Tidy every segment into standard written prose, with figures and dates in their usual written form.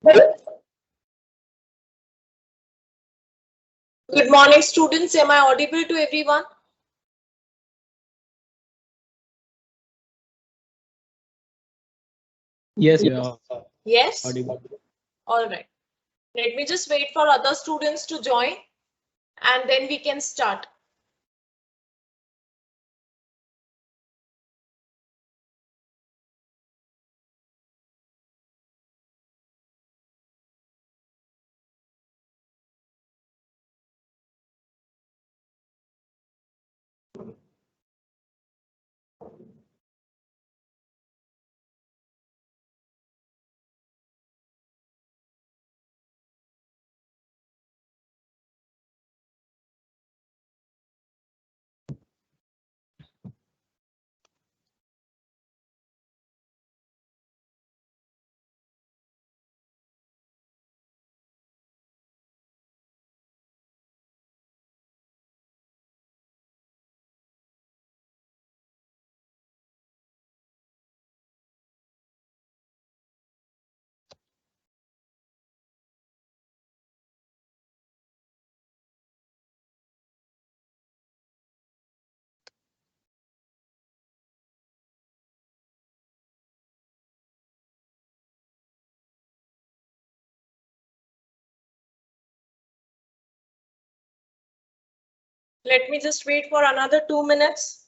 Good morning, students. Am I audible to everyone? Yes, you are Yes? audible. All right. Let me just wait for other students to join and then we can start. Let me just wait for another 2 minutes.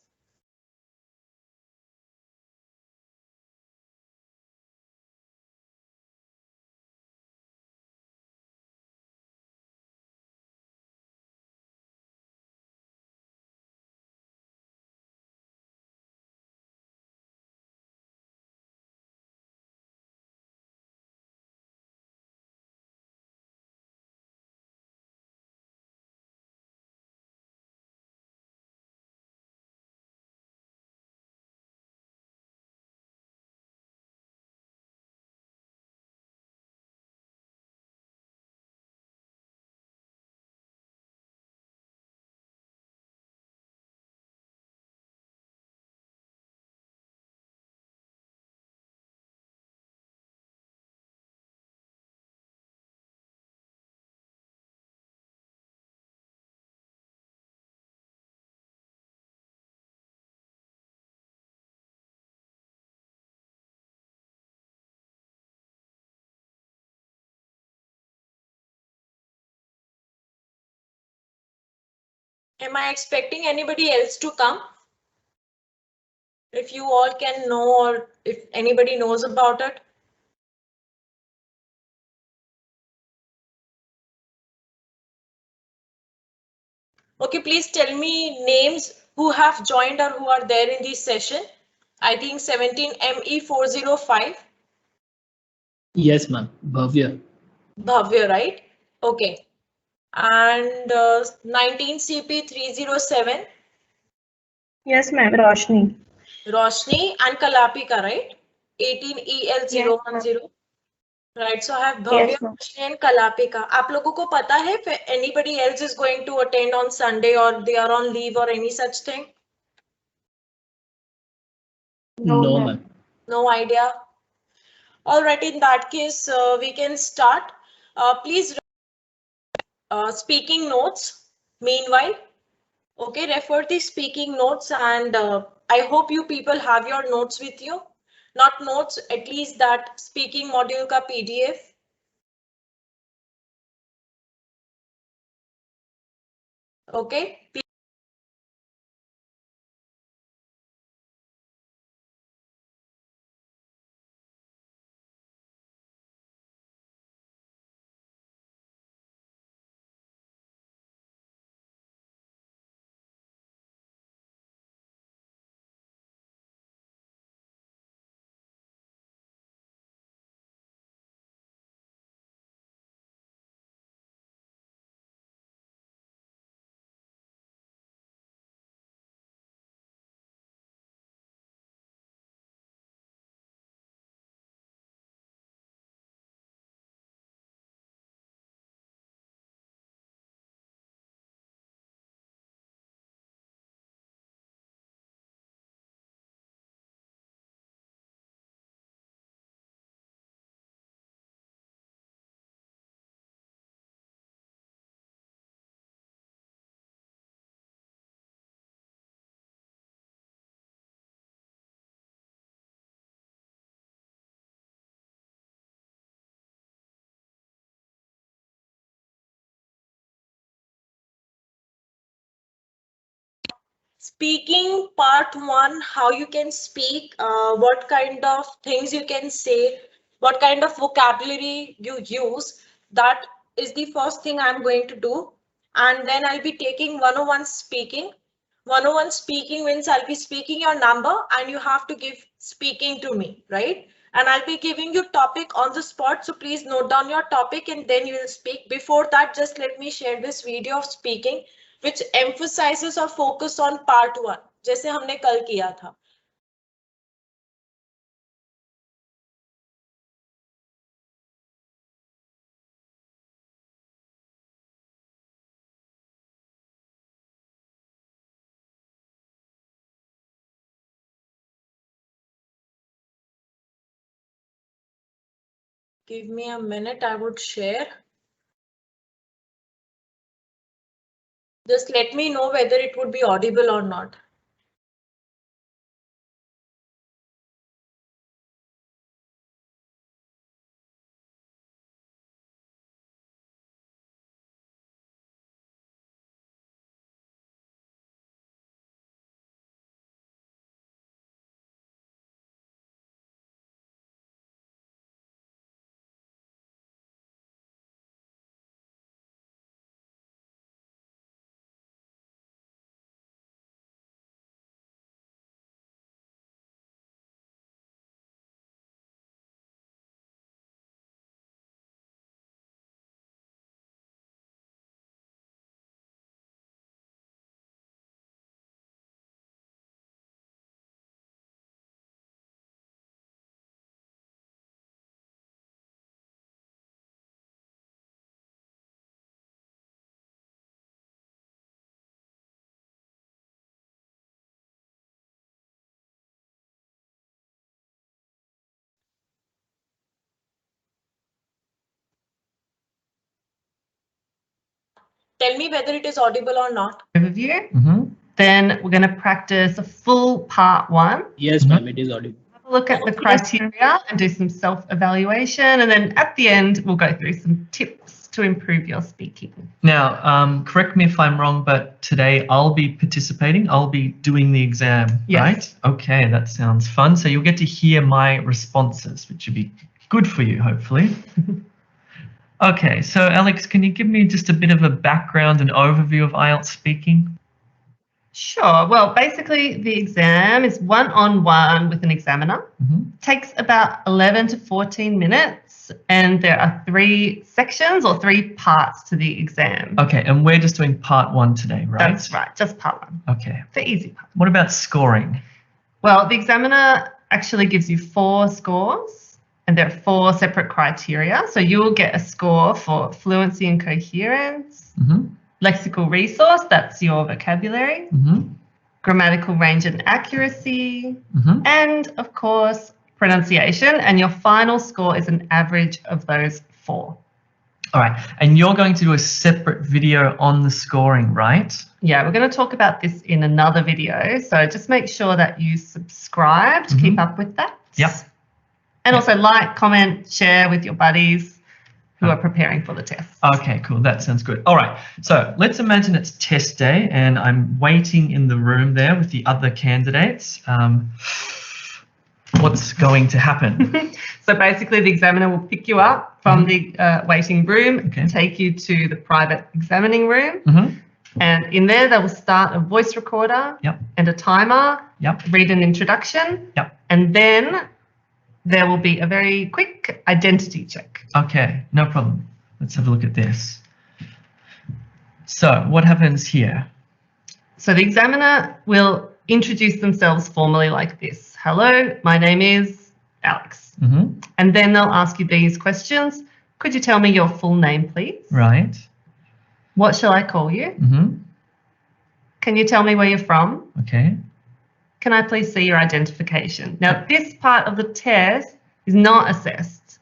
Am I expecting anybody else to come? If you all can know or if anybody knows about it. Okay, please tell me names who have joined or who are there in this session. I think 17 ME405. Yes, ma'am. Bhavya. Bhavya, right? Okay. And 19 CP307. Yes, ma'am. Roshni. Roshni and Kalapika, right? 18 EL010. Right, so I have Bhavya, Yes, ma'am. Roshni and Kalapika. आप लोगों को पता है if anybody else is going to attend on Sunday or they are on leave or any such thing? No, ma'am. No idea. All right, in that case, we can start. Please speaking notes. Meanwhile, okay, refer the speaking notes and I hope you people have your notes with you. Not notes, at least that speaking module ka PDF. Okay. Speaking part 1, how you can speak, what kind of things you can say, what kind of vocabulary you use. That is the first thing I'm going to do. And then I'll be taking 101 speaking. 101 speaking means I'll be speaking your number and you have to give speaking to me, right? And I'll be giving you topic on the spot. So please note down your topic and then you will speak. Before that, just let me share this video of speaking, which emphasizes or focus on part 1, जैसे हमने कल किया था. Give me a minute, I would share. Just let me know whether it would be audible or not. Tell me whether it is audible or not. Overview. Then we're going to practice a full part 1. Yes, ma'am, it is audible. Have a look at the criteria and do some self-evaluation. And then at the end, we'll go through some tips to improve your speaking. Now, correct me if I'm wrong, but today I'll be participating. I'll be doing the exam, Yes. right? Okay, that sounds fun. So you'll get to hear my responses, which will be good for you, hopefully. Okay, so Alex, can you give me just a bit of a background and overview of IELTS speaking? Sure. Well, basically, the exam is one-on-one with an examiner. Takes about 11 to 14 minutes, and there are 3 sections or 3 parts to the exam. Okay, and we're just doing part 1 today, right? That's right, just part 1. Okay. The easy part. What about scoring? Well, the examiner actually gives you 4 scores. And there are 4 separate criteria. So you'll get a score for fluency and coherence, lexical resource, that's your vocabulary, grammatical range and accuracy, and of course, pronunciation. And your final score is an average of those 4. All right, and you're going to do a separate video on the scoring, right? Yeah, we're going to talk about this in another video. So just make sure that you subscribe to keep up with that. Yep. And also like, comment, share with your buddies who are preparing for the test. Okay, cool. That sounds good. All right. So let's imagine it's test day and I'm waiting in the room there with the other candidates. What's going to happen? So basically the examiner will pick you up from the waiting room, take you to the private examining room. And in there, they will start a voice recorder and a timer, read an introduction, and then there will be a very quick identity check. Okay, no problem. Let's have a look at this. So what happens here? So the examiner will introduce themselves formally like this. Hello, my name is Alex. And then they'll ask you these questions. Could you tell me your full name, please? Right. What shall I call you? Can you tell me where you're from? Okay. Can I please see your identification? Now, this part of the test is not assessed.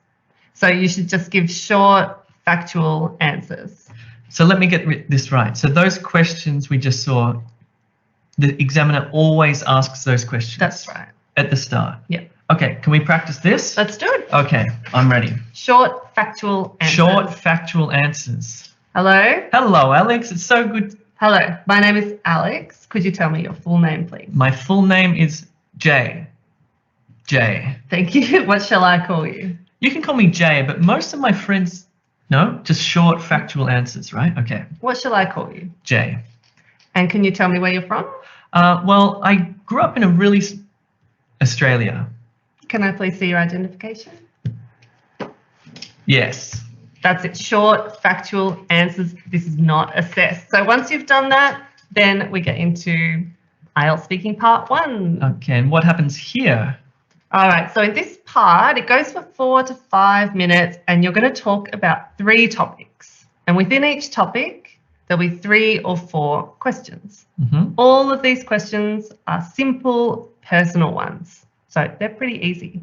So you should just give short, factual answers. So let me get this right. So those questions we just saw, the examiner always asks those questions. That's right. At the start. Yeah. Okay, can we practice this? Let's do it. Okay, I'm ready. Short, factual answers. Short, factual answers. Hello. Hello, Alex. It's so good Hello, my name is Alex. Could you tell me your full name, please? My full name is Jay. Jay. Thank you. What shall I call you? You can call me Jay, but most of my friends, no, just short factual answers, right? Okay. What shall I call you? Jay. And can you tell me where you're from? Well, I grew up in Australia. Can I please see your identification? Yes. That's it. Short, factual answers. This is not assessed. So once you've done that, then we get into IELTS speaking part 1. Okay, and what happens here? All right, so in this part, it goes for 4 to 5 minutes, and you're going to talk about 3 topics. And within each topic, there'll be 3 or 4 questions. All of these questions are simple, personal ones. So they're pretty easy.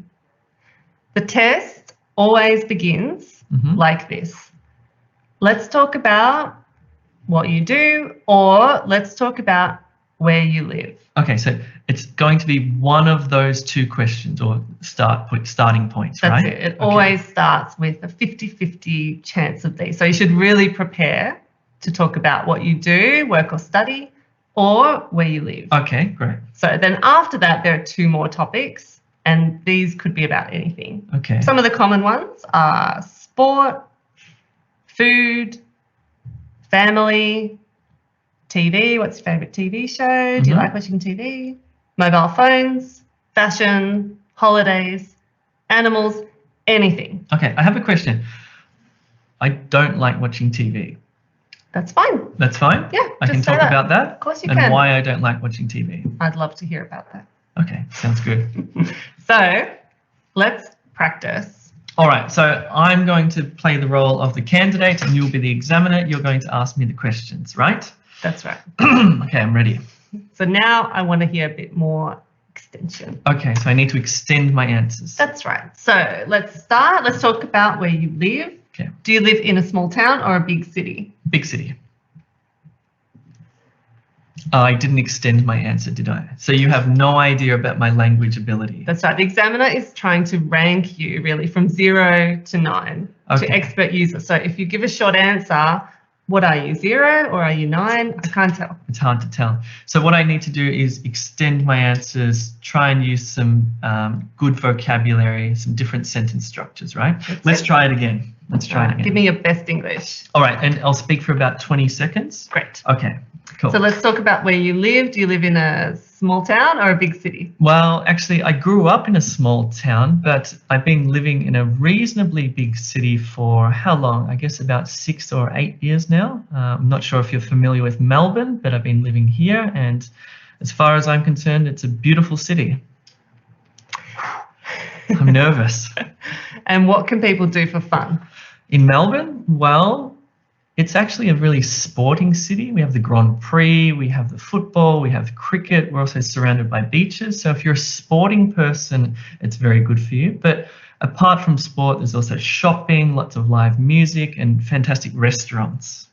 The test always begins like this. Let's talk about what you do, or let's talk about where you live. Okay, so it's going to be one of those 2 questions or starting points, That's right? it. It always starts with a 50-50 chance of these. So you should really prepare to talk about what you do, work or study, or where you live. Okay, great. So then after that, there are 2 more topics, and these could be about anything. Okay. Some of the common ones are sport, food, family, TV. What's your favourite TV show? Do you like watching TV? Mobile phones, fashion, holidays, animals, anything. Okay, I have a question. I don't like watching TV. That's fine. That's fine? Yeah, I can just say talk that. about that? Of course you and can. why I don't like watching TV. I'd love to hear about that. Okay, sounds good. So let's practice. All right, so I'm going to play the role of the candidate and you'll be the examiner. You're going to ask me the questions, right? That's right. Okay, I'm ready. So now I want to hear a bit more extension. Okay, so I need to extend my answers. That's right. So let's start. Let's talk about where you live. Okay. Do you live in a small town or a big city? Big city. I didn't extend my answer, did I? So you have no idea about my language ability. That's right. The examiner is trying to rank you really from 0 to 9 to expert user. So if you give a short answer, what are you, 0 or are you 9? I can't tell. It's hard to tell. So what I need to do is extend my answers, try and use some good vocabulary, some different sentence structures, right? Let's try it again. Let's try it again. Give me your best English. All right, and I'll speak for about 20 seconds. Great. Okay, cool. So let's talk about where you live. Do you live in a small town or a big city? Well, actually, I grew up in a small town, but I've been living in a reasonably big city for how long? I guess about 6 or 8 years now. I'm not sure if you're familiar with Melbourne, but I've been living here, and as far as I'm concerned, it's a beautiful city. I'm nervous. And what can people do for fun? In Melbourne, well, it's actually a really sporting city. We have the Grand Prix, we have the football, we have cricket. We're also surrounded by beaches. So if you're a sporting person, it's very good for you. But apart from sport, there's also shopping, lots of live music, and fantastic restaurants.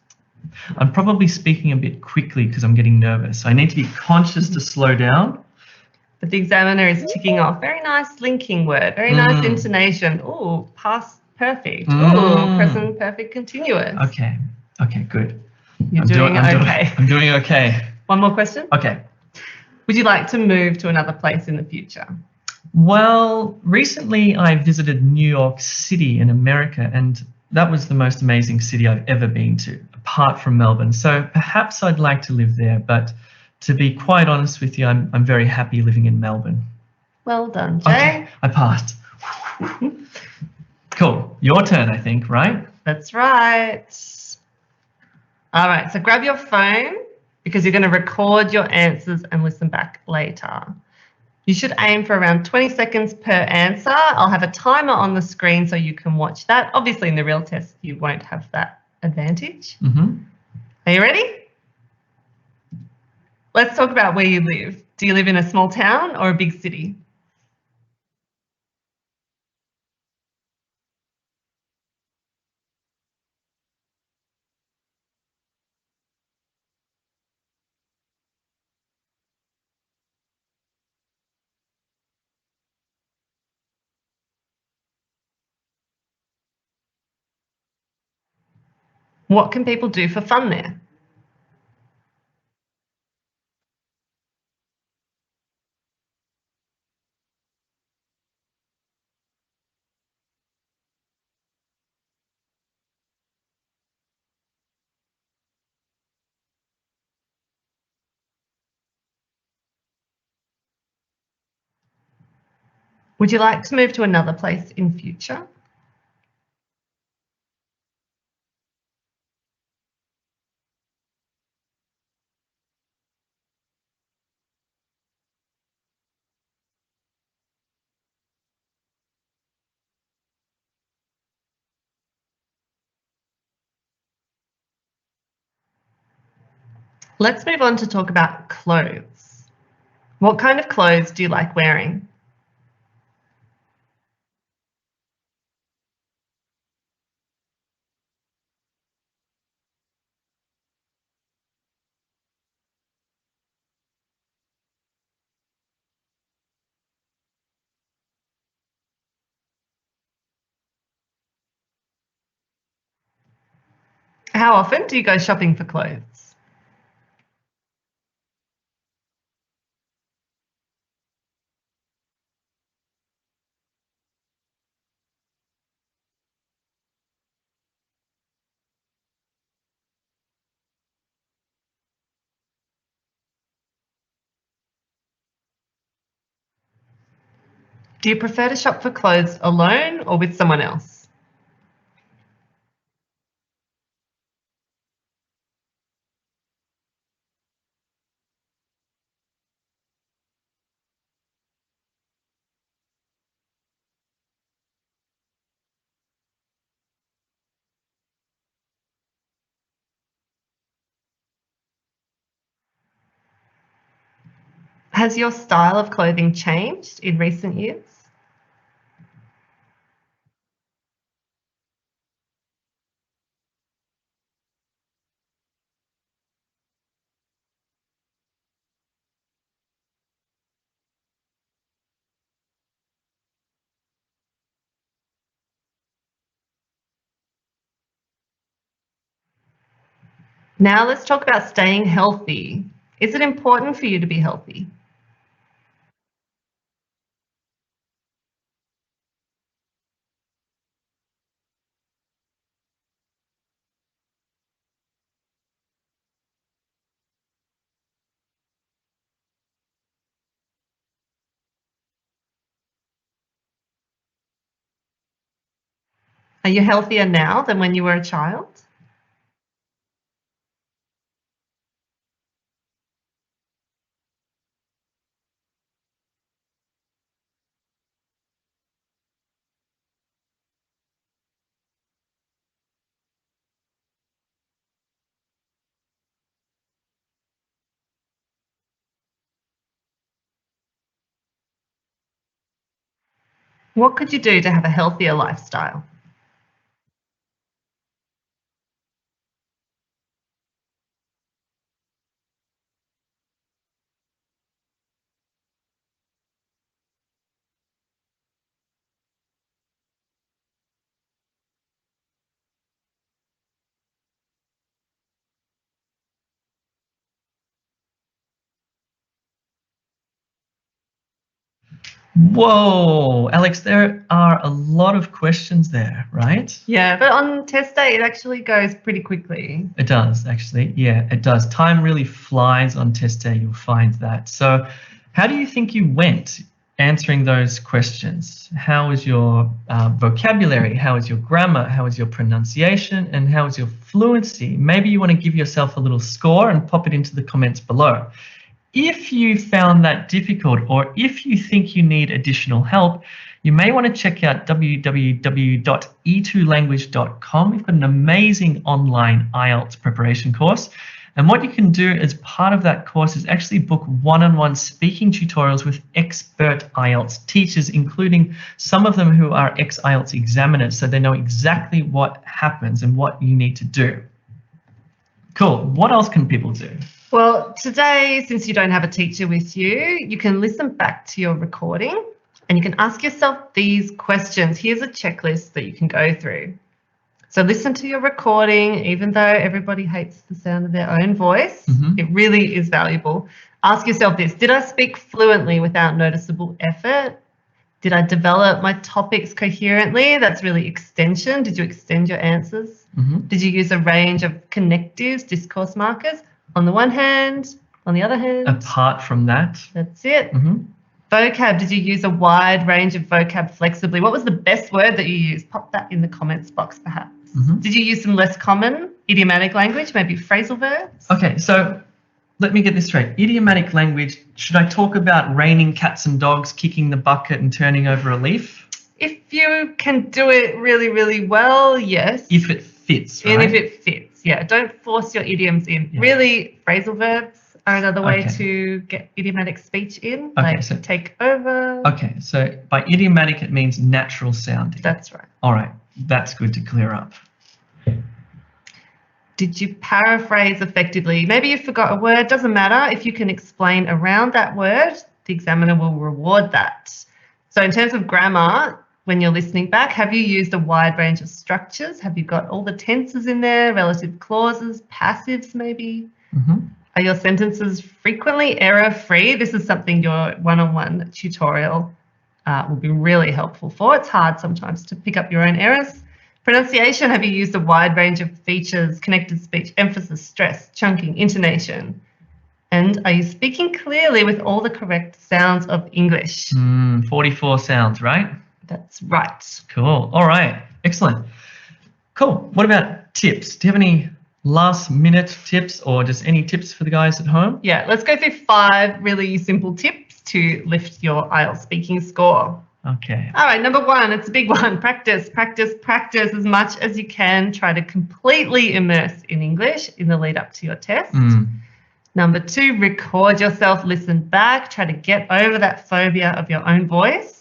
I'm probably speaking a bit quickly because I'm getting nervous. I need to be conscious to slow down. But the examiner is ticking off. Very nice linking word. Very nice intonation. Oh, past perfect. Oh, present perfect continuous. Okay. Okay, good. You're doing okay. I'm doing okay. One more question. Okay. Would you like to move to another place in the future? Well, recently I visited New York City in America, and that was the most amazing city I've ever been to, apart from Melbourne. So perhaps I'd like to live there, but to be quite honest with you, I'm very happy living in Melbourne. Well done, Jay. Okay, I passed. Cool. Your turn, I think, right? That's right. All right, so grab your phone because you're going to record your answers and listen back later. You should aim for around 20 seconds per answer. I'll have a timer on the screen so you can watch that. Obviously, in the real test, you won't have that advantage. Are you ready? Let's talk about where you live. Do you live in a small town or a big city? What can people do for fun there? Would you like to move to another place in future? Let's move on to talk about clothes. What kind of clothes do you like wearing? How often do you go shopping for clothes? Do you prefer to shop for clothes alone or with someone else? Has your style of clothing changed in recent years? Now let's talk about staying healthy. Is it important for you to be healthy? Are you healthier now than when you were a child? What could you do to have a healthier lifestyle? Whoa, Alex, there are a lot of questions there, right? Yeah, but on test day, it actually goes pretty quickly. It does, actually. Yeah, it does. Time really flies on test day, you'll find that. So how do you think you went answering those questions? How is your vocabulary? How is your grammar? How is your pronunciation? And how is your fluency? Maybe you want to give yourself a little score and pop it into the comments below. If you found that difficult, or if you think you need additional help, you may want to check out www.e2language.com. We've got an amazing online IELTS preparation course. And what you can do as part of that course is actually book one-on-one speaking tutorials with expert IELTS teachers, including some of them who are ex-IELTS examiners, so they know exactly what happens and what you need to do. Cool. What else can people do? Well, today, since you don't have a teacher with you, you can listen back to your recording and you can ask yourself these questions. Here's a checklist that you can go through. So listen to your recording, even though everybody hates the sound of their own voice, it really is valuable. Ask yourself this: did I speak fluently without noticeable effort? Did I develop my topics coherently? That's really extension. Did you extend your answers? Did you use a range of connectives, discourse markers? On the one hand, on the other hand. Apart from that. That's it. Vocab, did you use a wide range of vocab flexibly? What was the best word that you used? Pop that in the comments box, perhaps. Did you use some less common idiomatic language, maybe phrasal verbs? Okay, so let me get this straight. Idiomatic language, should I talk about raining cats and dogs, kicking the bucket and turning over a leaf? If you can do it really, really well, yes. If it fits, right? And if it fits, yeah. Don't force your idioms in. Yeah. Really, phrasal verbs are another way Okay. to get idiomatic speech in, Okay, like so- take over. Okay, so by idiomatic, it means natural sounding. That's right. All right, that's good to clear up. Did you paraphrase effectively? Maybe you forgot a word, doesn't matter. If you can explain around that word, the examiner will reward that. So in terms of grammar, when you're listening back, have you used a wide range of structures? Have you got all the tenses in there, relative clauses, passives maybe? Are your sentences frequently error-free? This is something your one-on-one tutorial will be really helpful for. It's hard sometimes to pick up your own errors. Pronunciation, have you used a wide range of features, connected speech, emphasis, stress, chunking, intonation? And are you speaking clearly with all the correct sounds of English? 44 sounds, right? That's right. Cool. All right. Excellent. Cool. What about tips? Do you have any last minute tips or just any tips for the guys at home? Yeah, let's go through 5 really simple tips to lift your IELTS speaking score. Okay. All right, number 1, it's a big one. Practice, practice, practice as much as you can. Try to completely immerse in English in the lead up to your test. Number 2, record yourself, listen back. Try to get over that phobia of your own voice.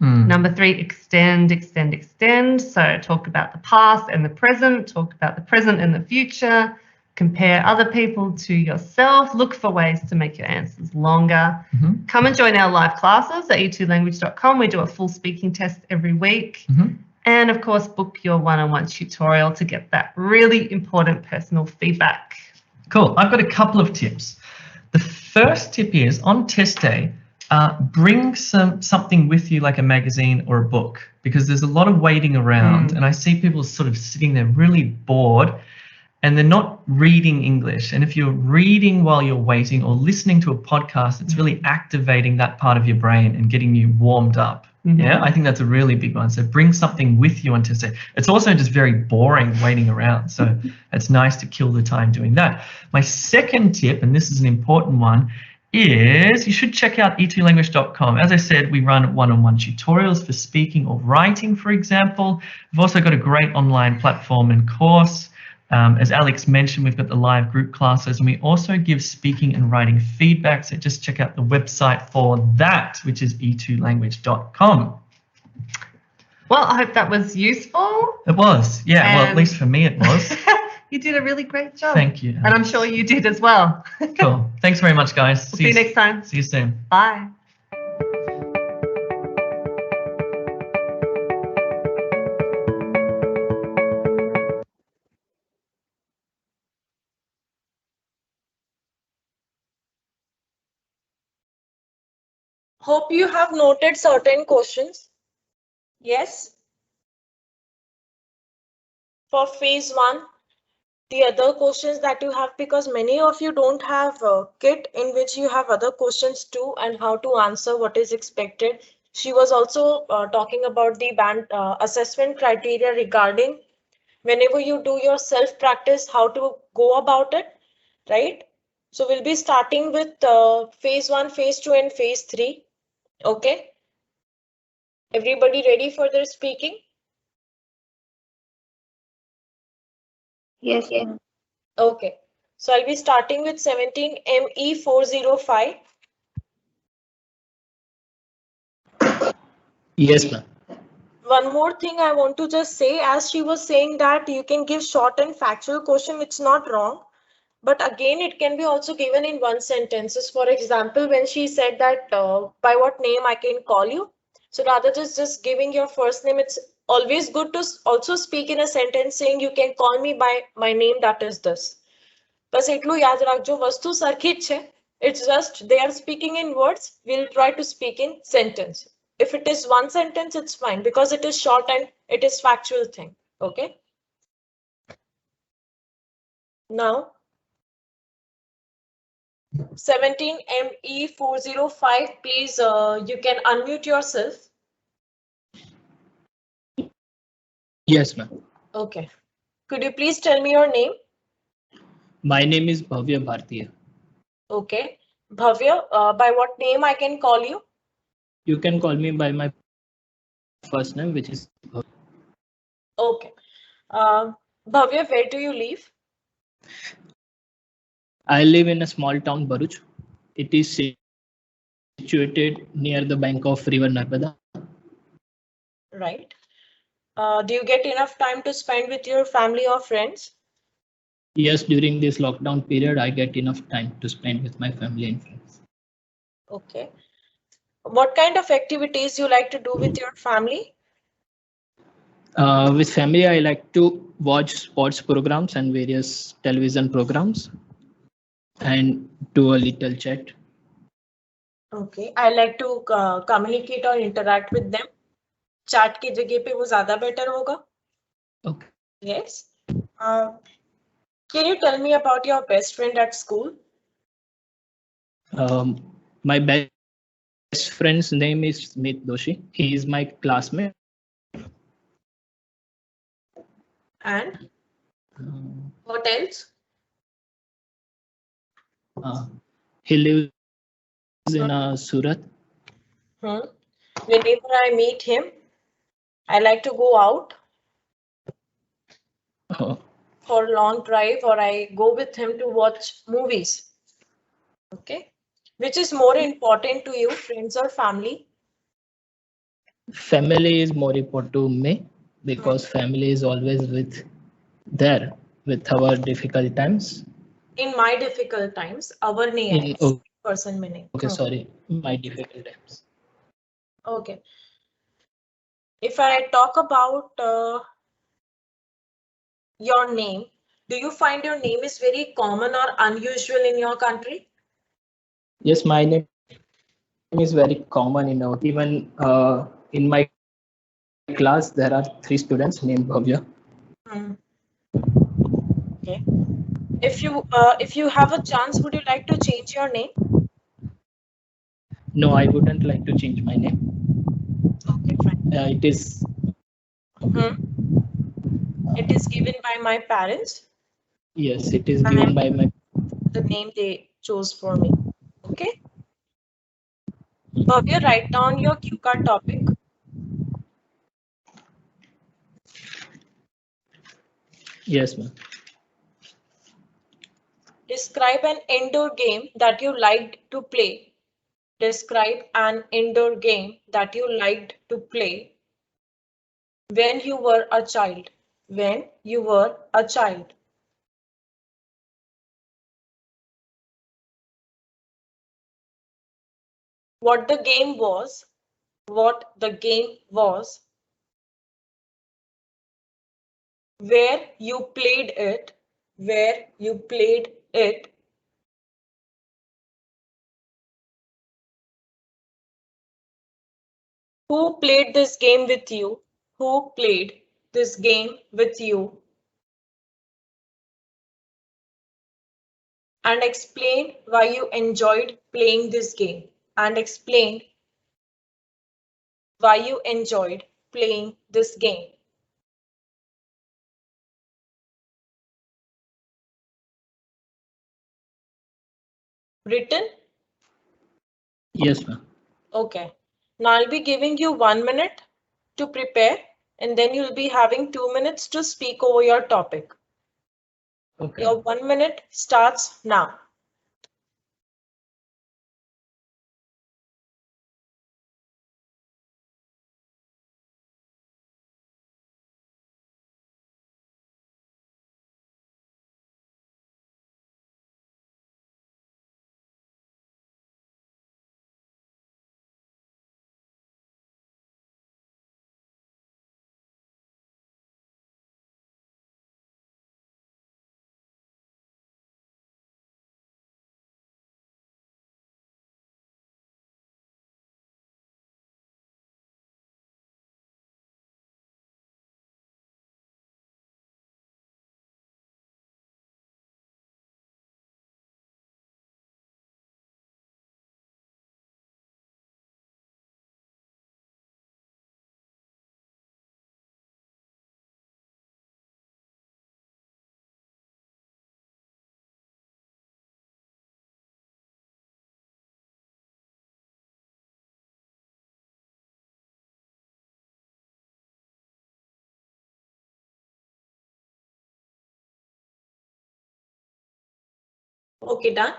Number 3, extend, extend, extend. So talk about the past and the present, talk about the present and the future, compare other people to yourself, look for ways to make your answers longer. Come and join our live classes at e2language.com. We do a full speaking test every week. And of course, book your one-on-one tutorial to get that really important personal feedback. Cool. I've got a couple of tips. The first tip is on test day, bring something with you like a magazine or a book, because there's a lot of waiting around and I see people sort of sitting there really bored and they're not reading English. And if you're reading while you're waiting or listening to a podcast, it's really activating that part of your brain and getting you warmed up. Yeah, I think that's a really big one. So bring something with you on test day. It's also just very boring waiting around. So it's nice to kill the time doing that. My second tip, and this is an important one, is you should check out e2language.com. As I said, we run one-on-one tutorials for speaking or writing, for example. We've also got a great online platform and course. As Alex mentioned, we've got the live group classes, and we also give speaking and writing feedback. So just check out the website for that, which is e2language.com. Well, I hope that was useful. It was, yeah. Well, at least for me it was. You did a really great job. Thank you. And I'm sure you did as well. Cool. Thanks very much, guys. We'll see you next time. See you soon. Bye. Hope you have noted certain questions. Yes. For phase 1, the other questions that you have, because many of you don't have a kit in which you have other questions too and how to answer what is expected. She was also talking about the band assessment criteria regarding whenever you do your self practice, how to go about it, right? So we'll be starting with phase 1, phase 2 and phase 3. Okay. Everybody ready for their speaking? Yes, ma'am. Okay. So I'll be starting with 17 ME405. Yes, ma'am. One more thing I want to just say, as she was saying that you can give short and factual question, it's not wrong. But again, it can be also given in one sentence. For example, when she said that by what name I can call you. So rather just giving your first name, it's always good to also speak in a sentence saying you can call me by my name, that is this. बस એટલું યાદ રાખજો વસ્તુ સરખી જ છે. It's just they are speaking in words. We'll try to speak in sentence. If it is one sentence, it's fine because it is short and it is factual thing. Okay. Now, 17ME405, please, you can unmute yourself. Yes, ma'am. Okay. Could you please tell me your name? My name is Bhavya Bhartiya. Okay. Bhavya, by what name I can call you? You can call me by my first name, which is Bhavya. Okay. Bhavya, where do you live? I live in a small town, Bharuch. It is situated near the bank of River Narmada. Right. Do you get enough time to spend with your family or friends? Yes, during this lockdown period, I get enough time to spend with my family and friends. Okay. What kind of activities you like to do with your family? With family, I like to watch sports programs and various television programs and do a little chat. Okay. I like to communicate or interact with them. Chat की जगह पे वो ज़्यादा better होगा. Okay. Yes. Can you tell me about your best friend at school? My best friend's name is Smith Doshi. He is my classmate. And what else? He lives in Surat. Whenever I meet him, I like to go out for a long drive, or I go with him to watch movies. Okay. Which is more important to you, friends or family? Family is more important to me because family is always there with our difficult times. In my difficult times, our nahi hai, person mein nahi. Okay, sorry, my difficult times. Okay. If I talk about your name, do you find your name is very common or unusual in your country? Yes, my name is very common in our, even in my class there are 3 students named Bhavya. Okay. If you have a chance, would you like to change your name? No, I wouldn't like to change my name. Okay, fine. It is. It is given by my parents. Yes, it is given by my. The name they chose for me. Okay. Bhavya, write down your cue card topic. Yes, ma'am. Describe an indoor game that you liked to play. Describe an indoor game that you liked to play when you were a child. When you were a child. What the game was. What the game was. Where you played it. Where you played it. Who played this game with you? Who played this game with you? And explain why you enjoyed playing this game. And explain why you enjoyed playing this game. Written? Yes, ma'am. Okay. Now I'll be giving you 1 minute to prepare, and then you'll be having 2 minutes to speak over your topic. Okay. Your 1 minute starts now. Okay, done.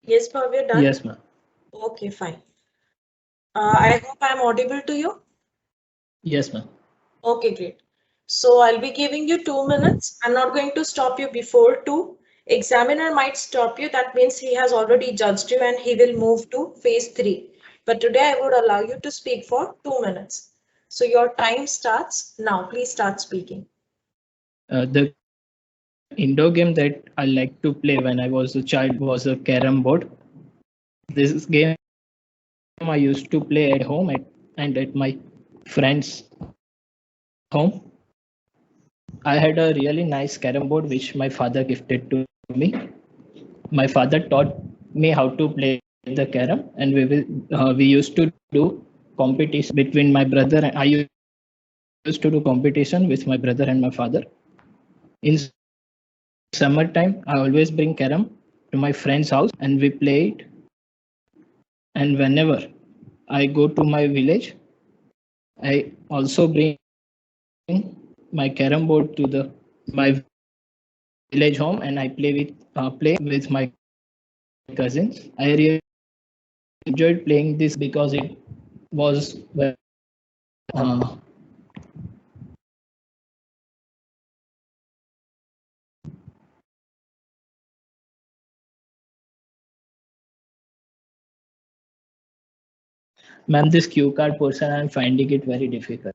Yes, Bhavya, done? Yes, ma'am. Okay, fine. I hope I'm audible to you. Yes, ma'am. Okay, great. So I'll be giving you 2 minutes. I'm not going to stop you before 2. Examiner might stop you. That means he has already judged you and he will move to phase 3. But today I would allow you to speak for 2 minutes. So your time starts now. Please start speaking. The indoor game that I like to play when I was a child was a carom board. This game I used to play at home and at my friend's home. I had a really nice carom board which my father gifted to me. My father taught me how to play the carom, and we used to do competition between my brother and I used to do competition with my brother and my father. In summertime, I always bring carom to my friend's house and we play it. And whenever I go to my village, I also bring my carom board to my village home and I play with my cousins. I really enjoyed playing this because it was uh, ma'am, this cue card portion I'm finding it very difficult.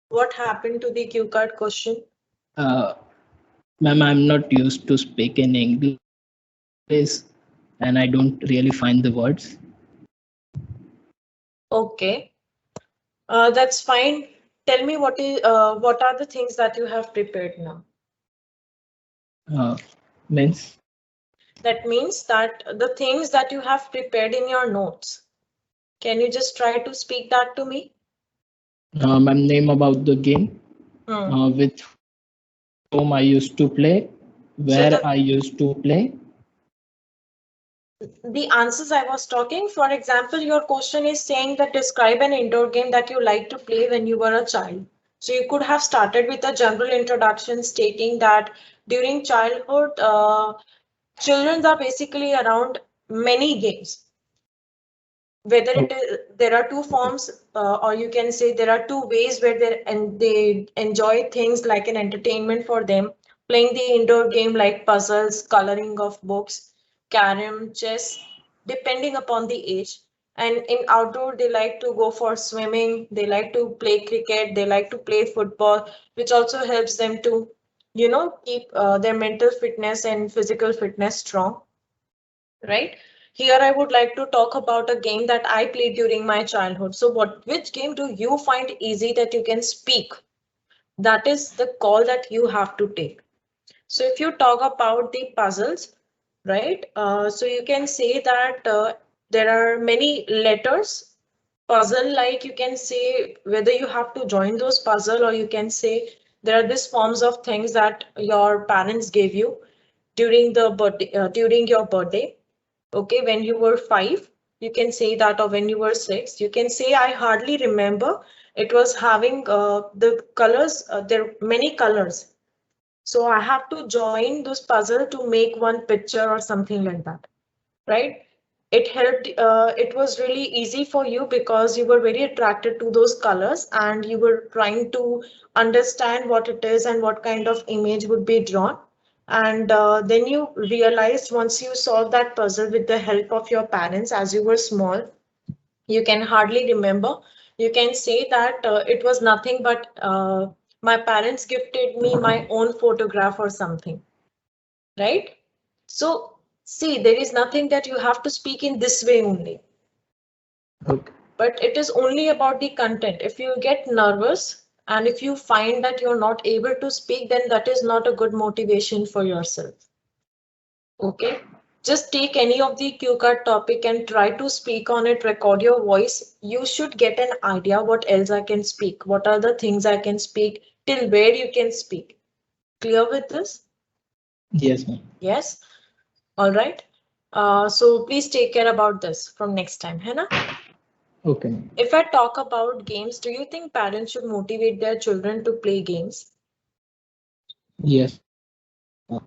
What happened to the cue card question? Ma'am, I'm not used to speak in English and I don't really find the words. Okay, that's fine. Tell me what are the things that you have prepared now? Means That means that the things that you have prepared in your notes. Can you just try to speak that to me? ma'am, name about the game with whom I used to play, where I used to play. The answers I was talking, for example, your question is saying that describe an indoor game that you like to play when you were a child. So you could have started with a general introduction stating that during childhood, children are basically around many games. Whether it is, there are two forms, or you can say there are two ways where they enjoy things like an entertainment for them. Playing the indoor game like puzzles, coloring of books, carom, chess, depending upon the age. And in outdoor, they like to go for swimming, they like to play cricket, they like to play football, which also helps them to, keep their mental fitness and physical fitness strong, right? Here I would like to talk about a game that I played during my childhood. So which game do you find easy that you can speak? That is the call that you have to take. So if you talk about the puzzles, right? So you can say that there are many letters. Puzzle, like you can say whether you have to join those puzzle, or you can say there are these forms of things that your parents gave you during the birthday, during your birthday. Okay, when you were 5, you can say that, or when you were 6, you can say I hardly remember. It was having the colors, there are many colors. So I have to join those puzzle to make one picture or something like that, right? It helped, it was really easy for you because you were very attracted to those colors and you were trying to understand what it is and what kind of image would be drawn. And then you realized once you solved that puzzle with the help of your parents as you were small, you can hardly remember. You can say that it was nothing but my parents gifted me my own photograph or something, right? So see, there is nothing that you have to speak in this way only. Okay. But it is only about the content. If you get nervous and if you find that you're not able to speak, then that is not a good motivation for yourself. Okay. Just take any of the cue card topic and try to speak on it, record your voice. You should get an idea what else I can speak. What are the things I can speak, till where you can speak. Clear with this? Yes, ma'am. Yes. All right. So please take care about this from next time, Hannah. Okay. If I talk about games, do you think parents should motivate their children to play games? Yes.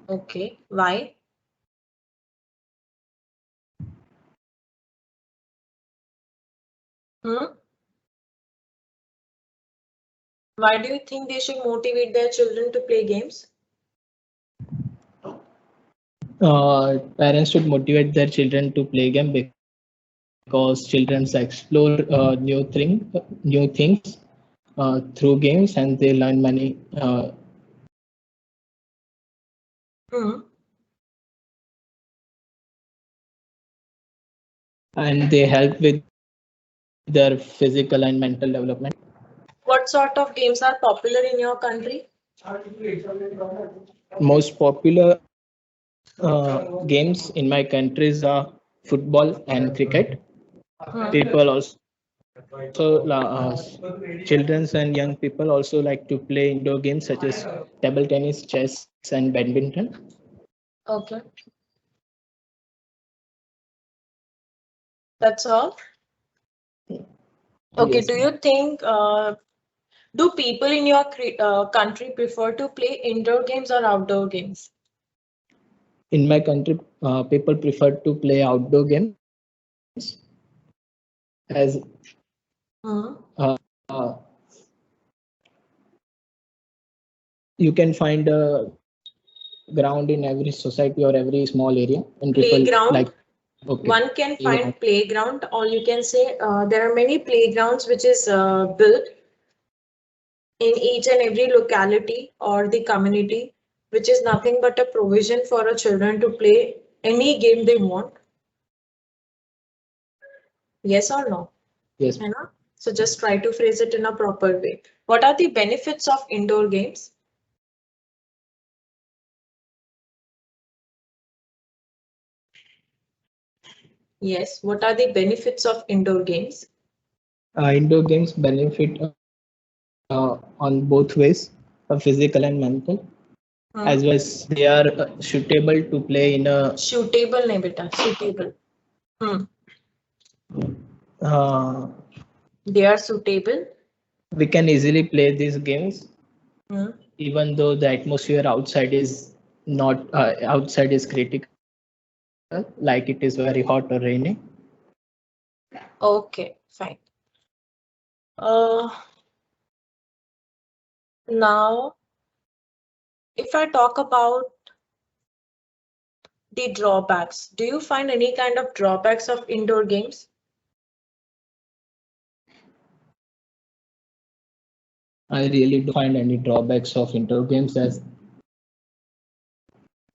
Okay, why? Why do you think they should motivate their children to play games? Parents should motivate their children to play game because children explore new things through games, and they learn many and they help with their physical and mental development. What sort of games are popular in your country? Most popular games in my countries are football and cricket. People also children and young people also like to play indoor games such as table tennis, chess, and badminton. Okay. That's all? Okay, Yes, do you think, do people in your country prefer to play indoor games or outdoor games? in my country, people prefer to play outdoor games as you can find a ground in every society or every small area, and people Playground. like One can find playground, or you can say there are many playgrounds which is built in each and every locality or the community, which is nothing but a provision for a children to play any game they want. Yes or no? Yes. So just try to phrase it in a proper way. What are the benefits of indoor games? Yes, what are the benefits of indoor games? Indoor games benefit on both ways, physical and mental, as well as they are suitable to play in a suitable, nahi beta, suitable. They are suitable. We can easily play these games, even though the atmosphere outside is not outside is critical, like it is very hot or rainy. Okay, fine. Now, if I talk about the drawbacks, do you find any kind of drawbacks of indoor games? I really don't find any drawbacks of indoor games, as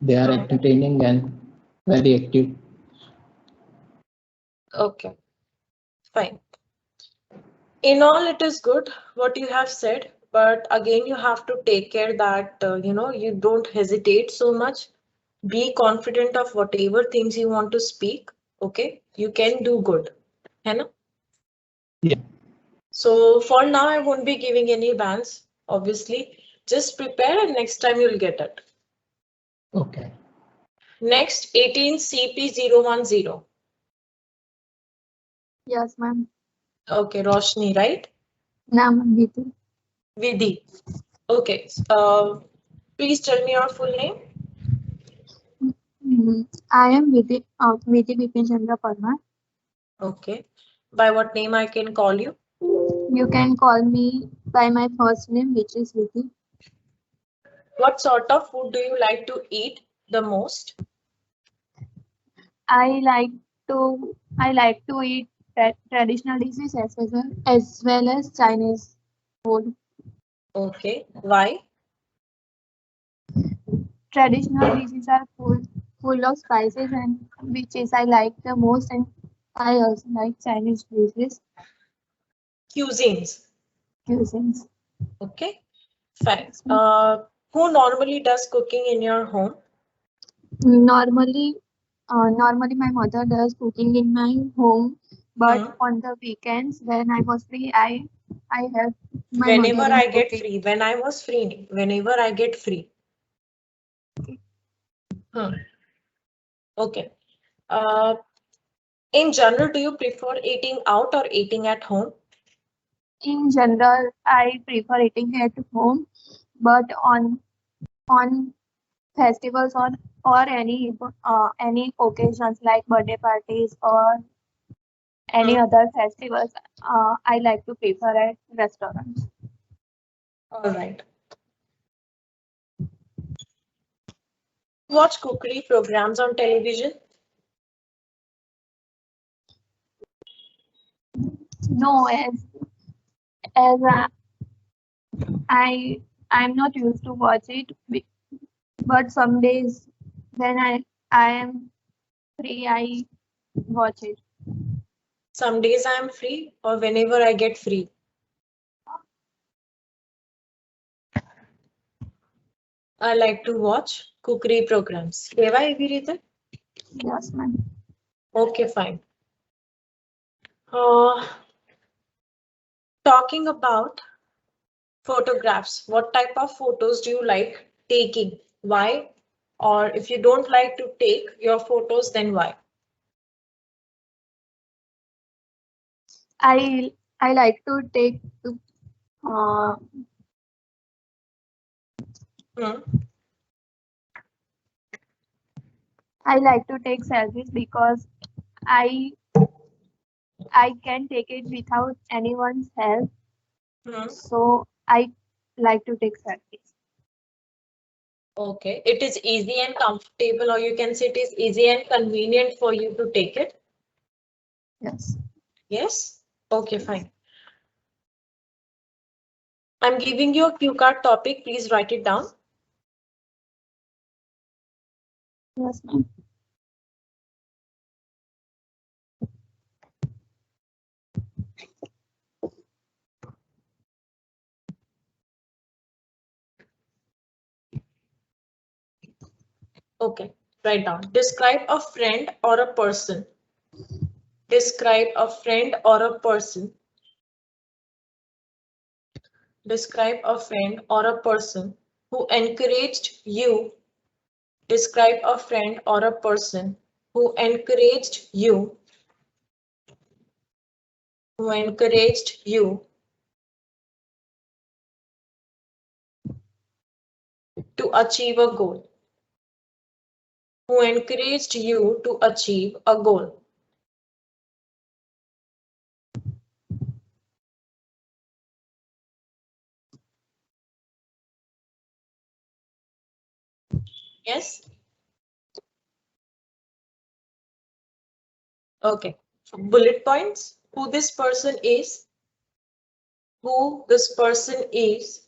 they are entertaining and very active. Okay, fine. In all, it is good what you have said, but again, you have to take care that you don't hesitate so much. Be confident of whatever things you want to speak. Okay, you can do good. Hai na? Yeah. So for now, I won't be giving any bans, obviously. Just prepare and next time you'll get it. Okay. Next, 18 CP010. Yes, ma'am. Okay, Roshni, right? No, ma'am, Vidhi. Vidhi. Okay. Please tell me your full name. I am Vidhi Bipin Chandra Parmar. Okay. By what name I can call you? You can call me by my first name, which is Vidhi. What sort of food do you like to eat the most? I like to eat traditional dishes as well as Chinese food. Okay. Why? Traditional dishes are full of spices, and which is I like the most, and I also like Chinese dishes. Cuisines. Okay. Fine. Who normally does cooking in your home? Normally my mother does cooking in my home, but on the weekends when I was free, I have my whenever mother I get cooking. free. When I was free, whenever I get free. Okay. In general, do you prefer eating out or eating at home? In general, I prefer eating at home, but on on festivals or any occasions like birthday parties or any other festivals. I like to prefer at restaurants. All right. Watch cookery programs on television? No, as I'm not used to watch it, but some days when I am free, I watch it. Some days I am free or whenever I get free. I like to watch cookery programs. Have I agreed with it? Yes, ma'am. Okay, fine. Talking about photographs, what type of photos do you like taking? Why? Or if you don't like to take your photos, then why? I like to take uh, I like to take selfies because I can take it without anyone's help. So I like to take selfies. Okay, it is easy and comfortable, or you can say it is easy and convenient for you to take it. Yes. Yes? Okay, fine. I'm giving you a cue card topic. Please write it down. Yes, ma'am. Okay, write down. Describe a friend or a person. Describe a friend or a person. Describe a friend or a person who encouraged you. Describe a friend or a person who encouraged you. Who encouraged you to achieve a goal. Who encouraged you to achieve a goal. Yes? Okay. Bullet points. Who this person is. Who this person is.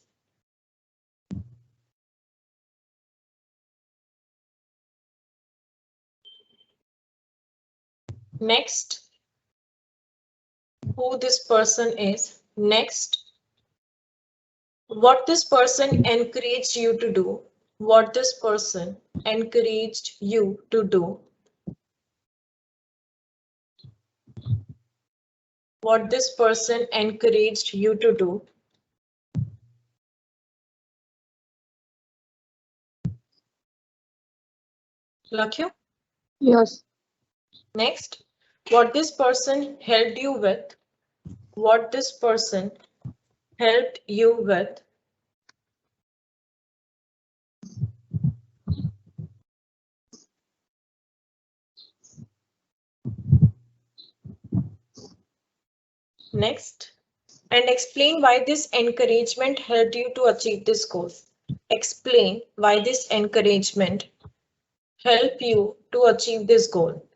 Next. Who this person is. Next. What this person encouraged you to do. What this person encouraged you to do. What this person encouraged you to do. Lakshya? Yes. Next, what this person helped you with. What this person helped you with. Next, and explain why this encouragement helped you to achieve this goal. Explain why this encouragement helped you to achieve this goal.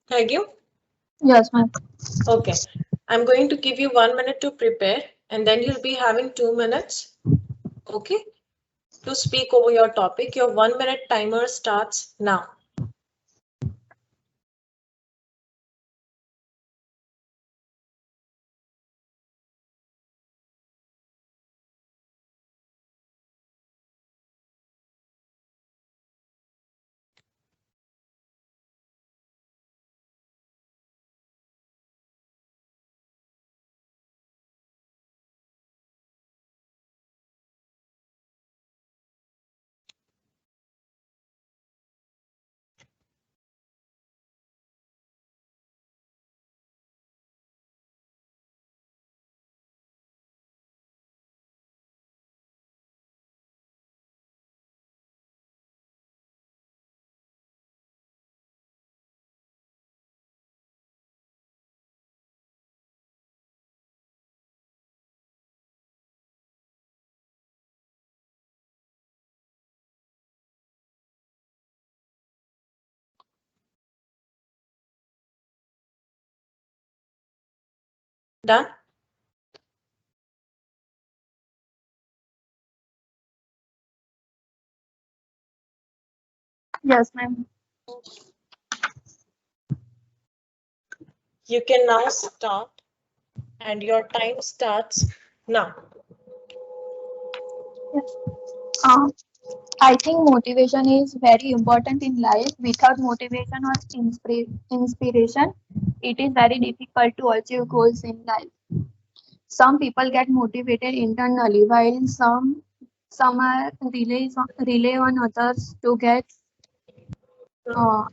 Thank you. Yes, ma'am. Okay, I'm going to give you 1 minute to prepare and then you'll be having 2 minutes. Okay, to speak over your topic. Your 1 minute timer starts now. Done? Yes, ma'am. You can now start, and your time starts now. I think motivation is very important in life. Without motivation or inspiration, it is very difficult to achieve goals in life. Some people get motivated internally, while some are rely on others to get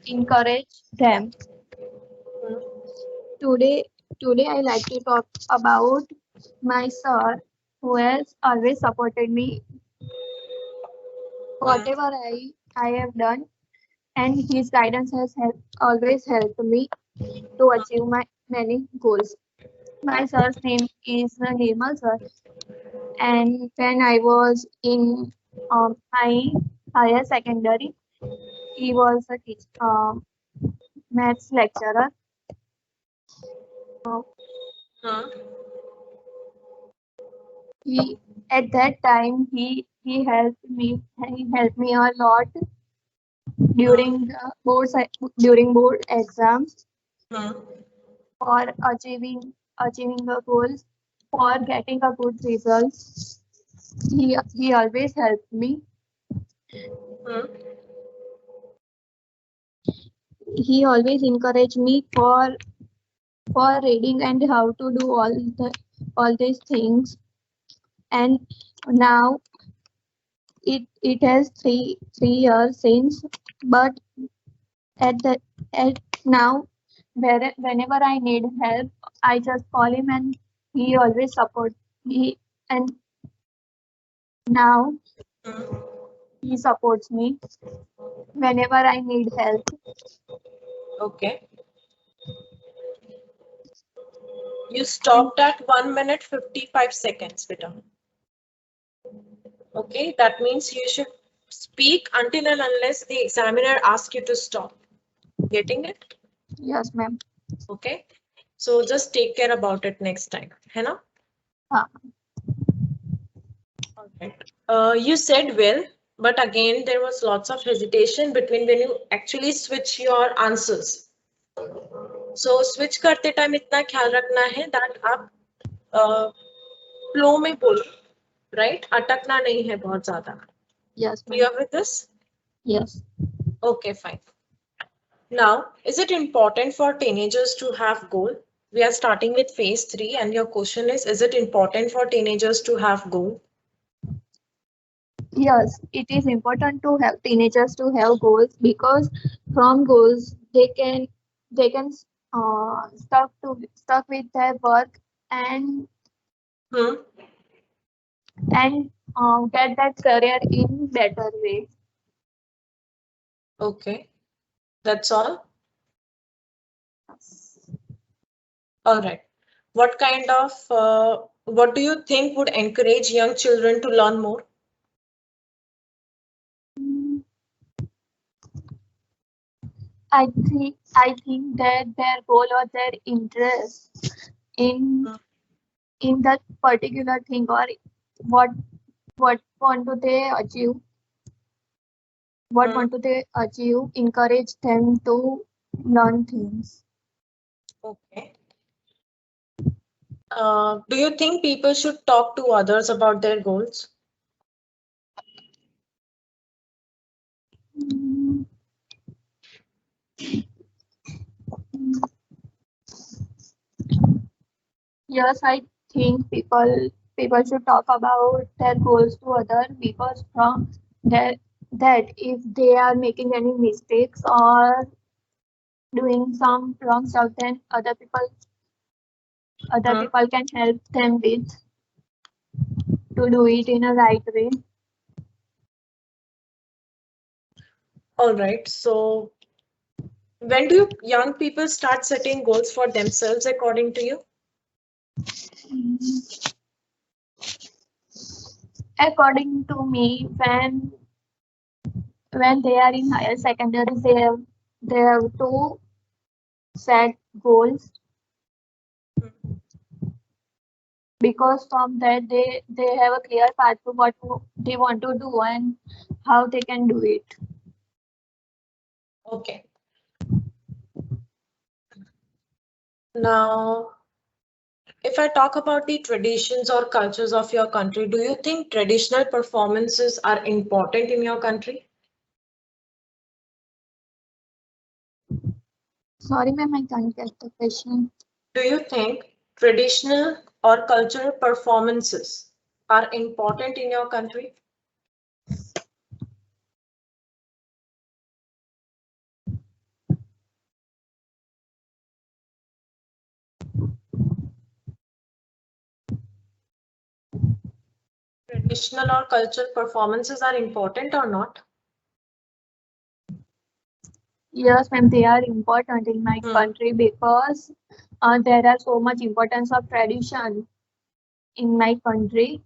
encourage them. Today, I like to talk about my sir, who has always supported me whatever I have done, and his guidance has always helped me to achieve my many goals. My sir's name is Nirmal sir, and when I was in my higher secondary, he was a maths lecturer. He at that time he helped me a lot during board exams for achieving the goals, for getting a good results. He always helped me. He always encouraged me for reading and how to do all these things. And now it has three years since, but at now whenever I need help, I just call him and he always supports me, and now he supports me whenever I need help. Okay. You stopped at 1 minute 55 seconds, beta. Okay, that means you should speak until and unless the examiner asks you to stop. Getting it? Yes, ma'am. Okay. So just take care about it next time. है ना? You said well, but again there was lots of hesitation between when you actually switch your answers. So switch करते time इतना ख्याल रखना है that आप flow में बोलो, right? अटकना नहीं है बहुत ज़्यादा. Yes, ma'am. You are with this? Yes. Okay, fine. Now, is it important for teenagers to have goal? We are starting with phase 3 and your question is it important for teenagers to have goal? Yes, it is important to have teenagers to have goals, because from goals they can stuck with their work and get that career in better way. Okay, that's all. All right. What kind of what do you think would encourage young children to learn more? I think that their goal or their interest in that particular thing, or what want to they achieve, encourage them to learn things. Okay. Do you think people should talk to others about their goals? Yes, I think people should talk about their goals to others, because from that if they are making any mistakes or doing some wrong stuff, then other people can help them with to do it in a right way. All right. So when do young people start setting goals for themselves according to you? According to me, when they are in higher secondary, they have to set goals. because from that they have a clear path to what they want to do and how they can do it. Okay. Now, if I talk about the traditions or cultures of your country, do you think traditional performances are important in your country? Sorry, ma'am, I can't get the question. Do you think traditional or cultural performances are important in your country? Traditional or cultural performances are important or not? Yes, ma'am, they are important in my country because there are so much importance of tradition in my country.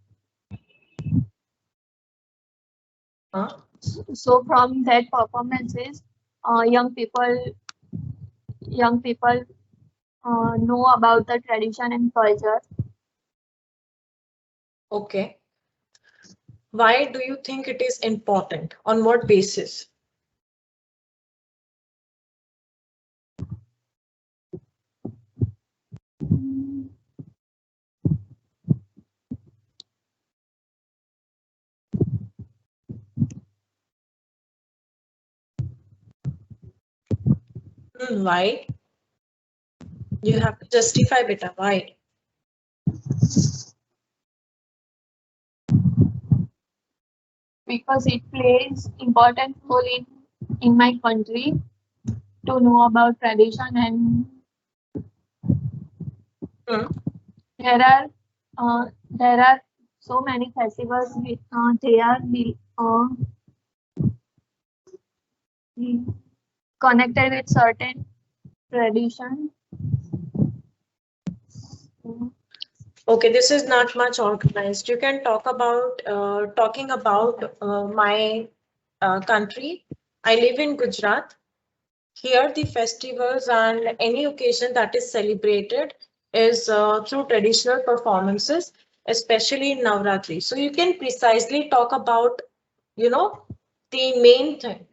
So from that performances, young people know about the tradition and culture. Okay. Why do you think it is important? On what basis? Why? You have to justify beta. Why? Because it plays important role in my country to know about tradition and there are so many festivals with they are connected with certain tradition. Okay, this is not much organized. You can talk about talking about my country. I live in Gujarat. Here, the festivals and any occasion that is celebrated is through traditional performances, especially in Navratri. So you can precisely talk about, you know, the main thing.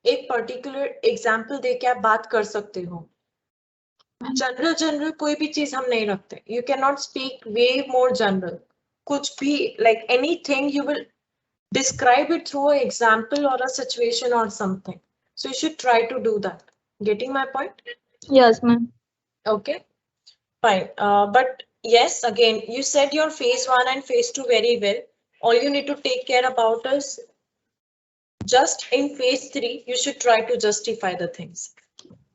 एक particular example देके आप बात कर सकते हो. General कोई भी चीज हम नहीं रखते. You cannot speak way more general. कुछ भी like anything you will describe it through an example or a situation or something. So you should try to do that. Getting my point? Yes, ma'am. Okay, fine. But yes, again, you said your phase 1 and phase 2 very well. All you need to take care about is just in phase 3, you should try to justify the things.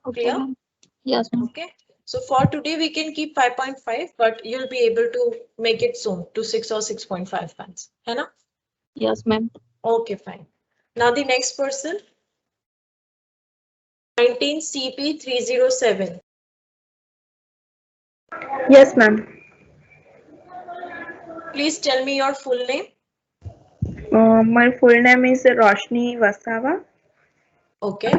Okay, Clear? ma'am. Yes, ma'am. Okay. So for today, we can keep 5.5, but you'll be able to make it soon to 6 or 6.5 fans. है ना? Yes, ma'am. Okay, fine. Now the next person. 19 CP307. Yes, ma'am. Please tell me your full name. My full name is Roshni Wasawa. Okay.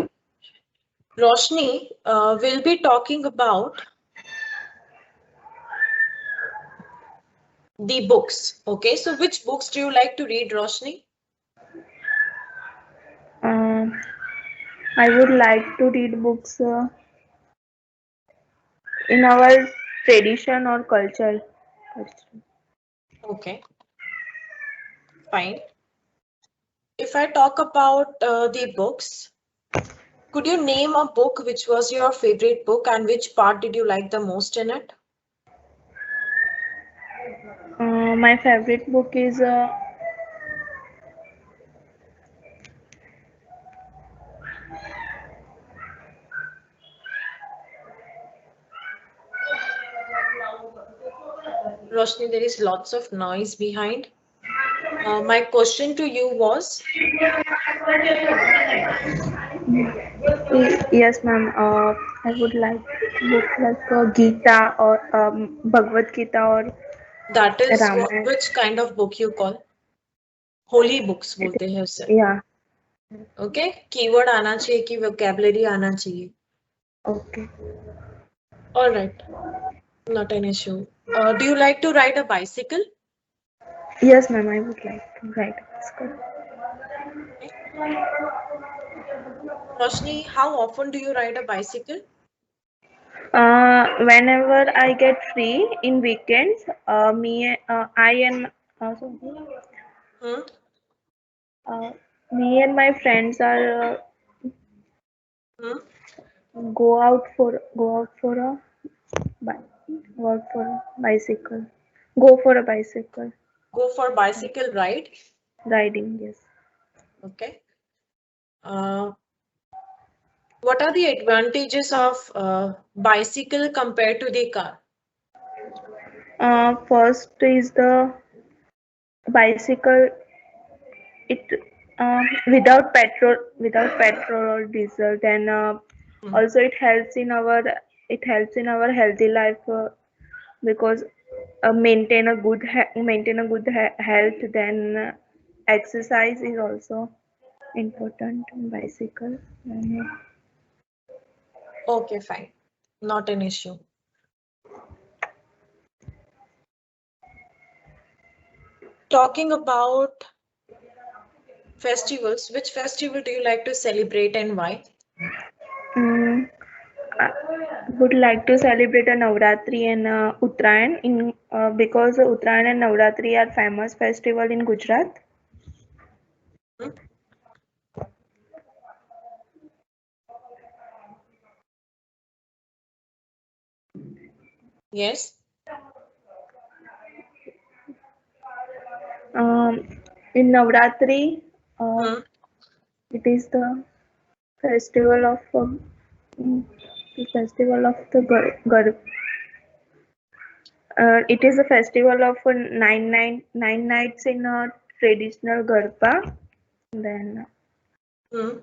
Roshni will be talking about the books. Okay, so which books do you like to read, Roshni? I would like to read books in our tradition or culture. Okay, fine. If I talk about the books, could you name a book which was your favorite book and which part did you like the most in it? My favorite book is Roshni, there is lots of noise behind. My question to you was, yes, ma'am. I would like book like Gita or Bhagavad Gita or that is Ramayana. which kind of book you call? Holy books बोलते हैं उसे. Yeah. Okay, keyword आना चाहिए कि vocabulary आना चाहिए. Okay. All right. Not an issue. Do you like to ride a bicycle? Yes, ma'am, I would like to ride a bicycle. Roshni, how often do you ride a bicycle? Whenever I get free in weekends, I and Hmm? uh, me and my friends are Hmm? go out for a bi- go out for a bicycle. Go for a bicycle Go for bicycle ride. riding. Yes. Okay. What are the advantages of bicycle compared to the car? First is the bicycle. It without petrol or diesel. Then also it helps in our healthy life because maintain a good health. Then exercise is also important in bicycle. And, Okay, fine. Not an issue. Talking about festivals, which festival do you like to celebrate and why? I would like to celebrate a Navratri and Uttarayan because Uttarayan and Navratri are famous festival in Gujarat. Hmm? Yes. In Navratri, Hmm? it is the festival of Gar. It is a festival of nine nights in a traditional Garba. Then Hmm?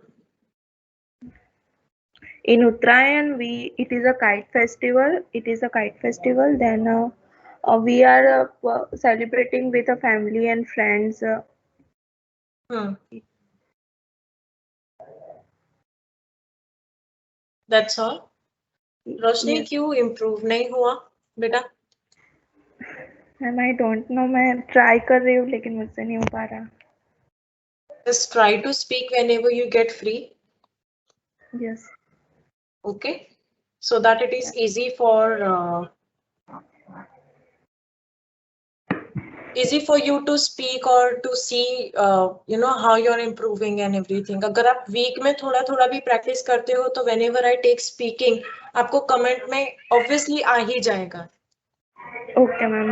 in Uttarayan, it is a kite festival. It is a kite festival. Then we are celebrating with a family and friends. Hmm. That's all. Roshni Yes, क्यों improve नहीं हुआ बेटा? Ma'am I don't know. मैं try कर रही हूँ लेकिन मुझसे नहीं हो पा रहा. Just try to speak whenever you get free. Yes. Okay. So that it is easy for you to speak or to see you know how you're improving and everything. अगर आप week में थोड़ा थोड़ा भी practice करते हो तो whenever I take speaking आपको comment में obviously आ ही जाएगा. Okay, ma'am.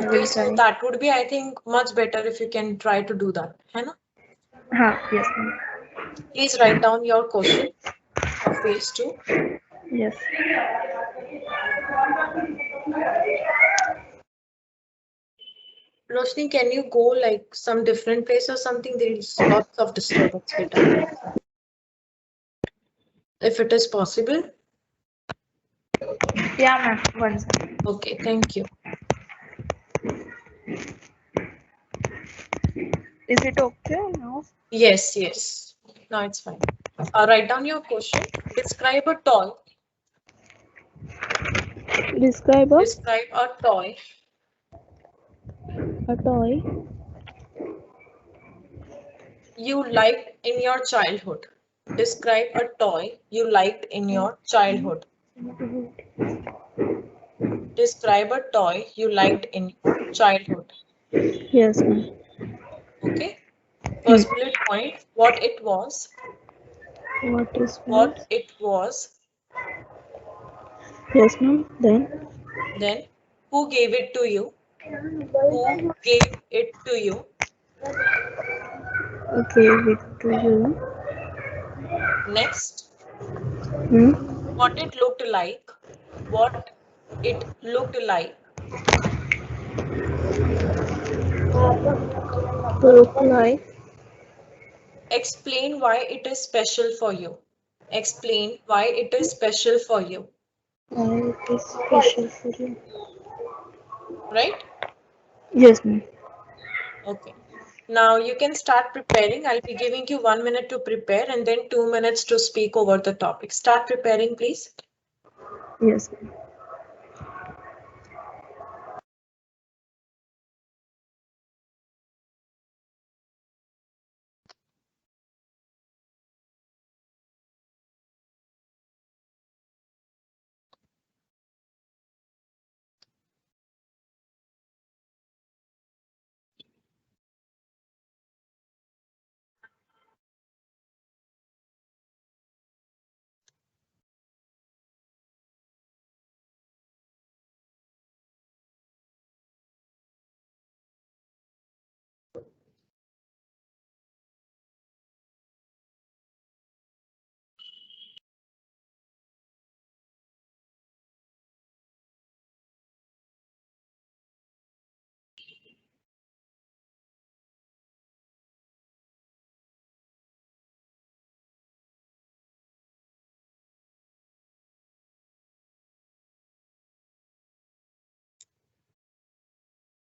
Okay, so that would be I think much better if you can try to do that. है ना? हाँ, yes, ma'am. Please write down your question of phase 2. Yes. Roshni, can you go like some different place or something? There is lots of disturbance, beta. If it is possible. Yeah, ma'am. One second. Okay, thank you. Is it okay now? Yes, yes. No, it's fine. Write down your question. Describe a toy. Describe Describe a toy a toy you liked in your childhood. Describe a toy you liked in your childhood. Describe a toy you liked in your childhood. Yes, ma'am. Okay. First bullet point, what it was. What it was. Yes, ma'am. Then, who gave it to you? Who gave it to you? Gave it to you. Next, Hmm? what it looked like. What it looked like. Look like. Explain why it is special for you. Explain why it is special for you. Why it is special for you. Right? Yes, ma'am. Okay. Now you can start preparing. I'll be giving you 1 minute to prepare and then 2 minutes to speak over the topic. Start preparing, please. Yes, ma'am.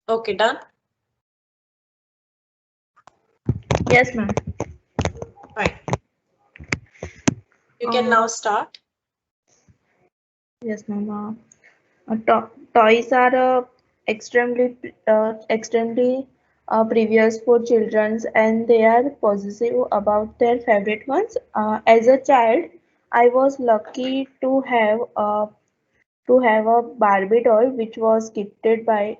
Okay, done. Yes, ma'am. Fine. You can now start. Yes, ma'am. Toys are extremely previous for children, and they are possessive about their favorite ones. As a child, I was lucky to have a Barbie doll, which was gifted by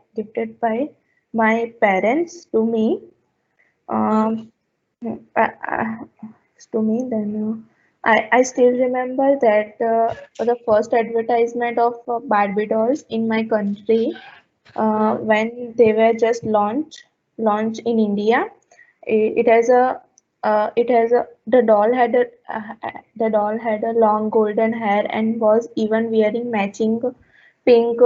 my parents to me. Um, I, to me then I still remember that the first advertisement of Barbie dolls in my country when they were just launched in India. It has a the doll had the doll had a long golden hair and was even wearing matching pink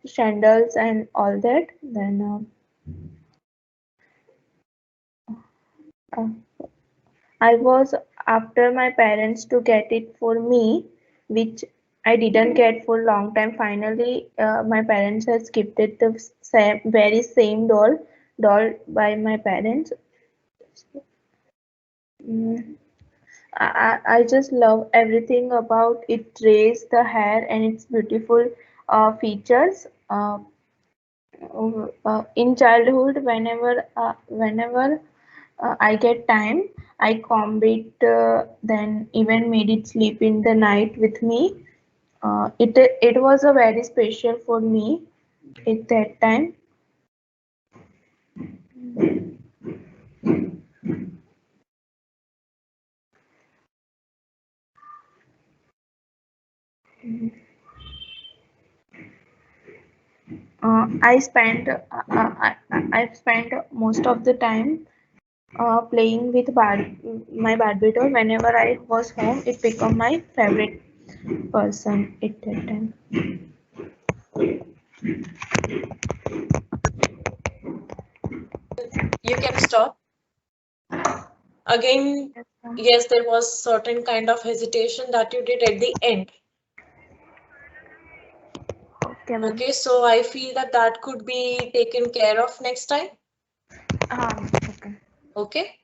sandals and all that. Then uh, I was after my parents to get it for me, which I didn't get for long time. Finally, my parents has gifted the very same doll by my parents. Mm, I just love everything about it, raise the hair and its beautiful features. In childhood, whenever I get time, I comb it, then even made it sleep in the night with me. It was a very special for me at that time. I've spent most of the time playing with my Barbie doll. Whenever I was home, it became my favorite person at that time. You can stop. Again, yes, there was certain kind of hesitation that you did at the end. Okay, ma'am. Okay, so I feel that that could be taken care of next time. Okay. Okay,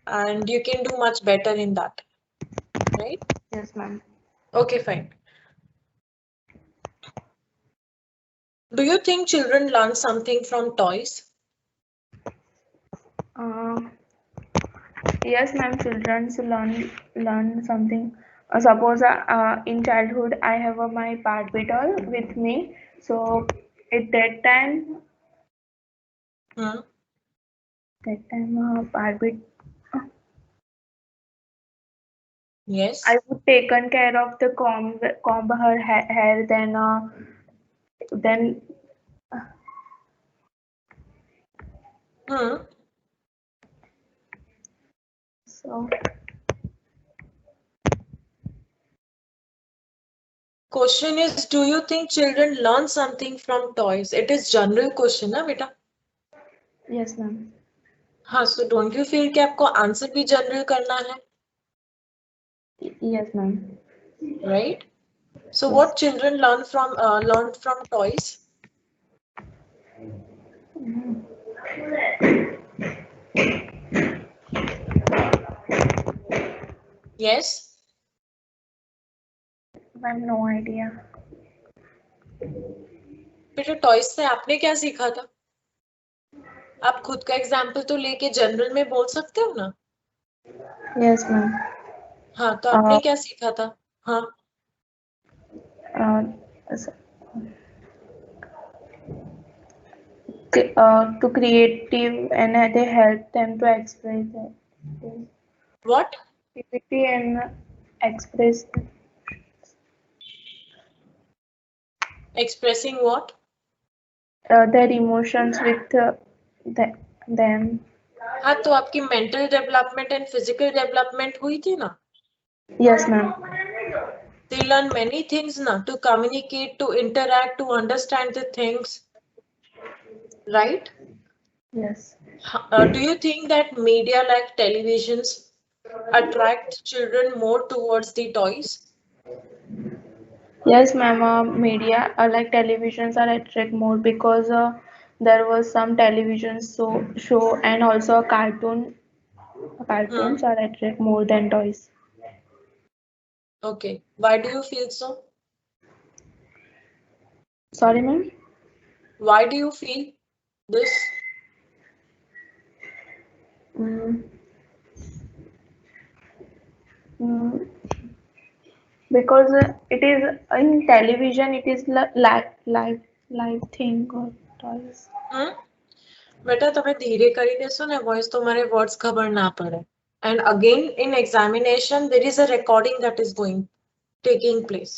and you can do much better in that, right? Yes, ma'am. Okay, fine. Do you think children learn something from toys? Yes, ma'am. Children learn something. Suppose in childhood I have my Barbie doll with me. So at that time, Hmm. Barbie, Yes. I would taken care of the comb her hair. Then Hmm. so Question is, do you think children learn something from toys? It is general question, ना बेटा? yes, ma'am. हाँ, so don't you feel कि आपको answer भी general करना है, Yes, ma'am. right? So Yes. what children learned from toys? Yes. Ma'am, no idea. बेटा toys से आपने क्या सीखा था? आप खुद का एग्जाम्पल तो लेके जनरल में बोल सकते हो ना? Yes, ma'am. हाँ, तो आपने क्या सीखा था? हाँ, S- to creative and they help them to express what? creativity and express Expressing what? their emotions with them. हाँ, तो आपकी mental development and physical development हुई थी ना? Yes, ma'am. They learn many things na, to communicate, to interact, to understand the things, right? Yes. Do you think that media like televisions attract children more towards the toys? Yes, ma'am. Media like televisions are attract more because there was some television show and also a cartoon. Cartoons are attract more than toys. Okay. Why do you feel so? Sorry, ma'am. Why do you feel this? Mm, mm, because it is in television, it is live thing or toys. બેટા તમે ધીરે કરી દેશો ને voice તો મારે words ખબર ના પડે. And again in examination there is a recording that is taking place.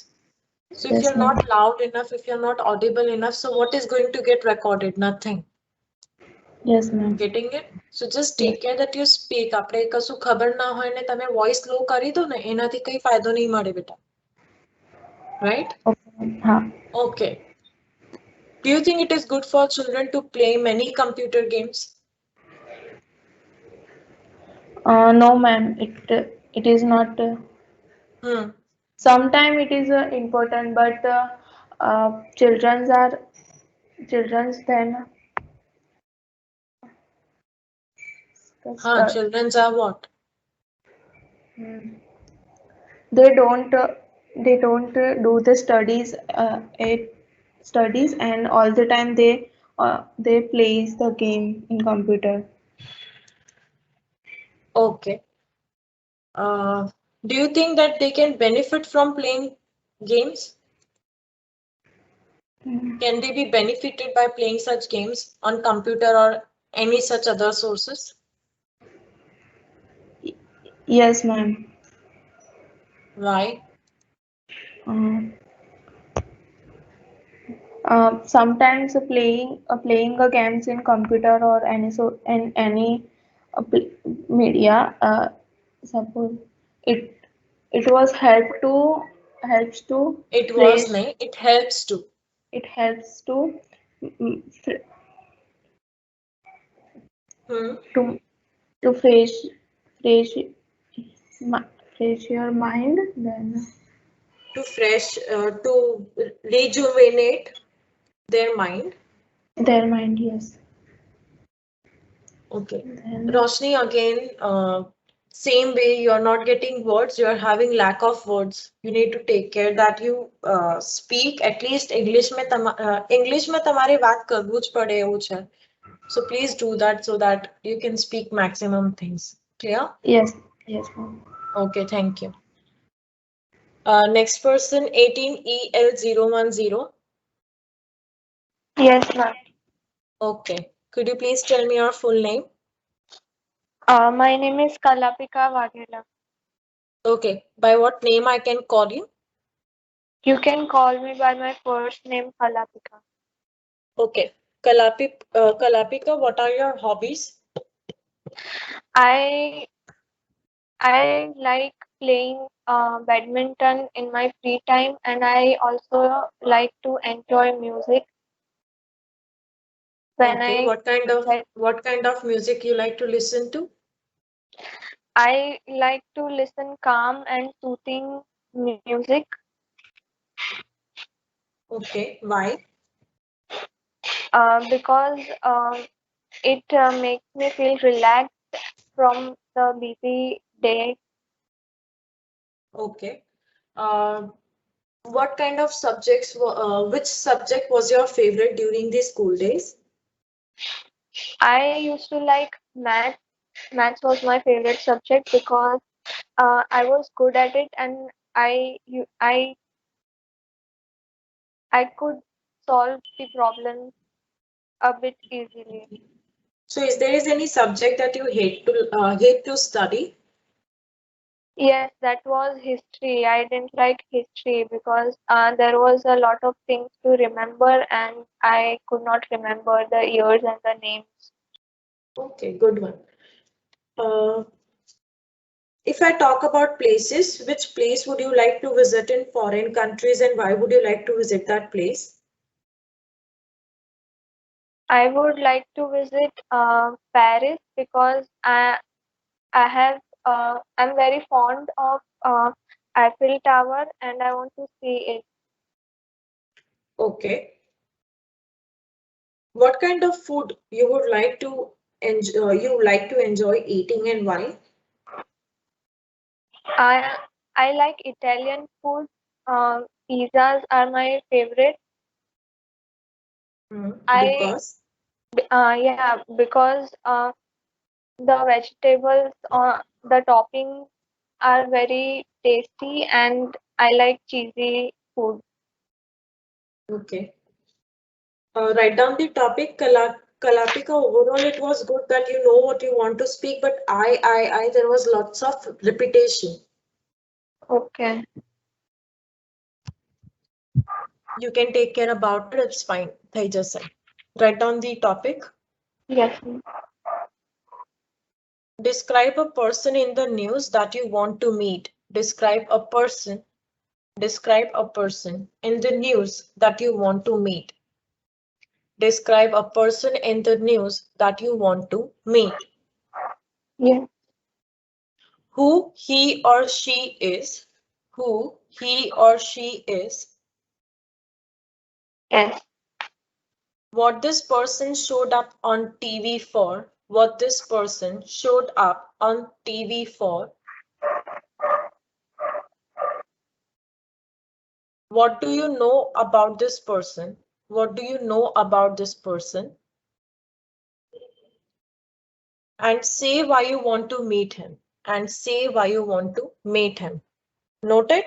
So if Yes, you're ma'am. not loud enough, if you're not audible enough, so what is going to get recorded? Nothing. Yes, ma'am. Getting it? So just take care that you speak. આપણે કશું ખબર ના હોય ને તમે voice લો કરી દો ને એનાથી કઈ ફાયદો નહીં મળે બેટા. Right? Okay. Huh. Okay. Do you think it is good for children to play many computer games? No, ma'am. It is not. Sometimes it is important, but children's then. Children's are what? They don't do the studies and all the time they plays the game in computer. Okay. Do you think that they can benefit from playing games? Can they be benefited by playing such games on computer or any such other sources? Yes, ma'am. Why? Sometimes playing the games in computer or any media, suppose it was helps to It was nahi, it helps to to fresh your mind, then to rejuvenate their mind. Yes. Okay. Roshni, again, same way, you're not getting words, you're having lack of words. You need to take care that you speak at least English में તમારે વાત કરવું જ પડે એવું છે. So please do that so that you can speak maximum things. Clear? Yes, ma'am. Okay, thank you. Next person, 18EL010. Yes, ma'am. Okay. Could you please tell me your full name? My name is Kalapika Vaghela. Okay. By what name I can call you? You can call me by my first name, Kalapika. Okay. Kalapika, what are your hobbies? I like playing badminton in my free time, and I also like to enjoy music. Okay. What kind of music you like to listen to? I like to listen calm and soothing music. Okay. Why? Because it makes me feel relaxed from the busy day. Okay. What kind of subjects, which subject was your favorite during the school days? I used to like math. Maths was my favorite subject because I was good at it, and I could solve the problems a bit easily. So is there any subject that you hate to study? Yes, that was history. I didn't like history because there was a lot of things to remember, and I could not remember the years and the names. Okay, good one. If I talk about places, which place would you like to visit in foreign countries and why would you like to visit that place? I would like to visit Paris because I'm very fond of Eiffel Tower and I want to see it. Okay. What kind of food you would like to enjoy eating and why? I like Italian food. Pizzas are my favorite. I Because yeah, because the vegetables the toppings are very tasty, and I like cheesy food. okay. Write down the topic. Kalapika, overall it was good that you know what you want to speak, but there was lots of repetition. Okay. You can take care about it, it's fine. I just said. Write down the topic. Yes. Describe a person in the news that you want to meet. Describe a person. Describe a person in the news that you want to meet. Describe a person in the news that you want to meet. Yeah. Who he or she is. Who he or she is. Yes. What this person showed up on TV for. What this person showed up on TV for. What do you know about this person? What do you know about this person? And say why you want to meet him. And say why you want to meet him. Noted?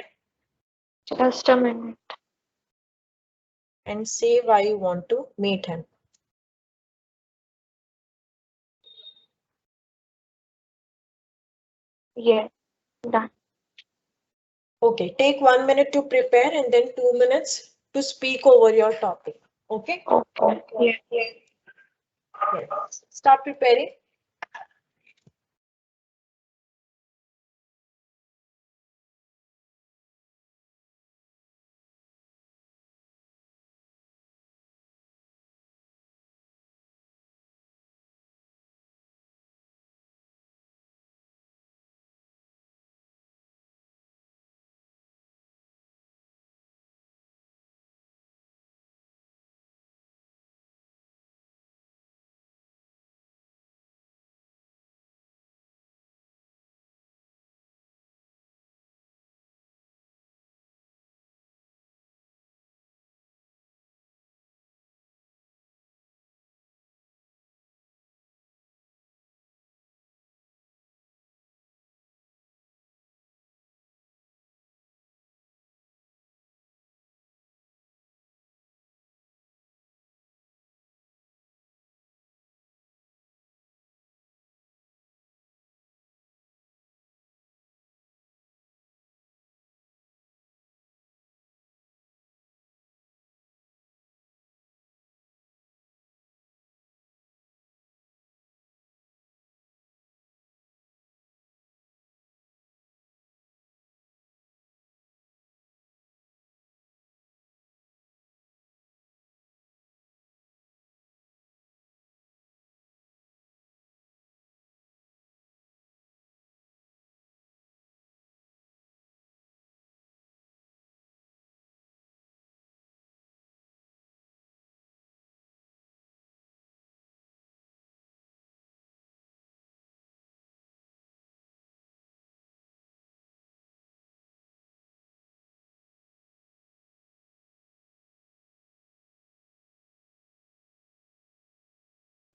Just a minute. And say why you want to meet him. Yes. Done. Okay, take 1 minute to prepare and then 2 minutes to speak over your topic. Okay? Okay. Yeah. Yes. Start preparing.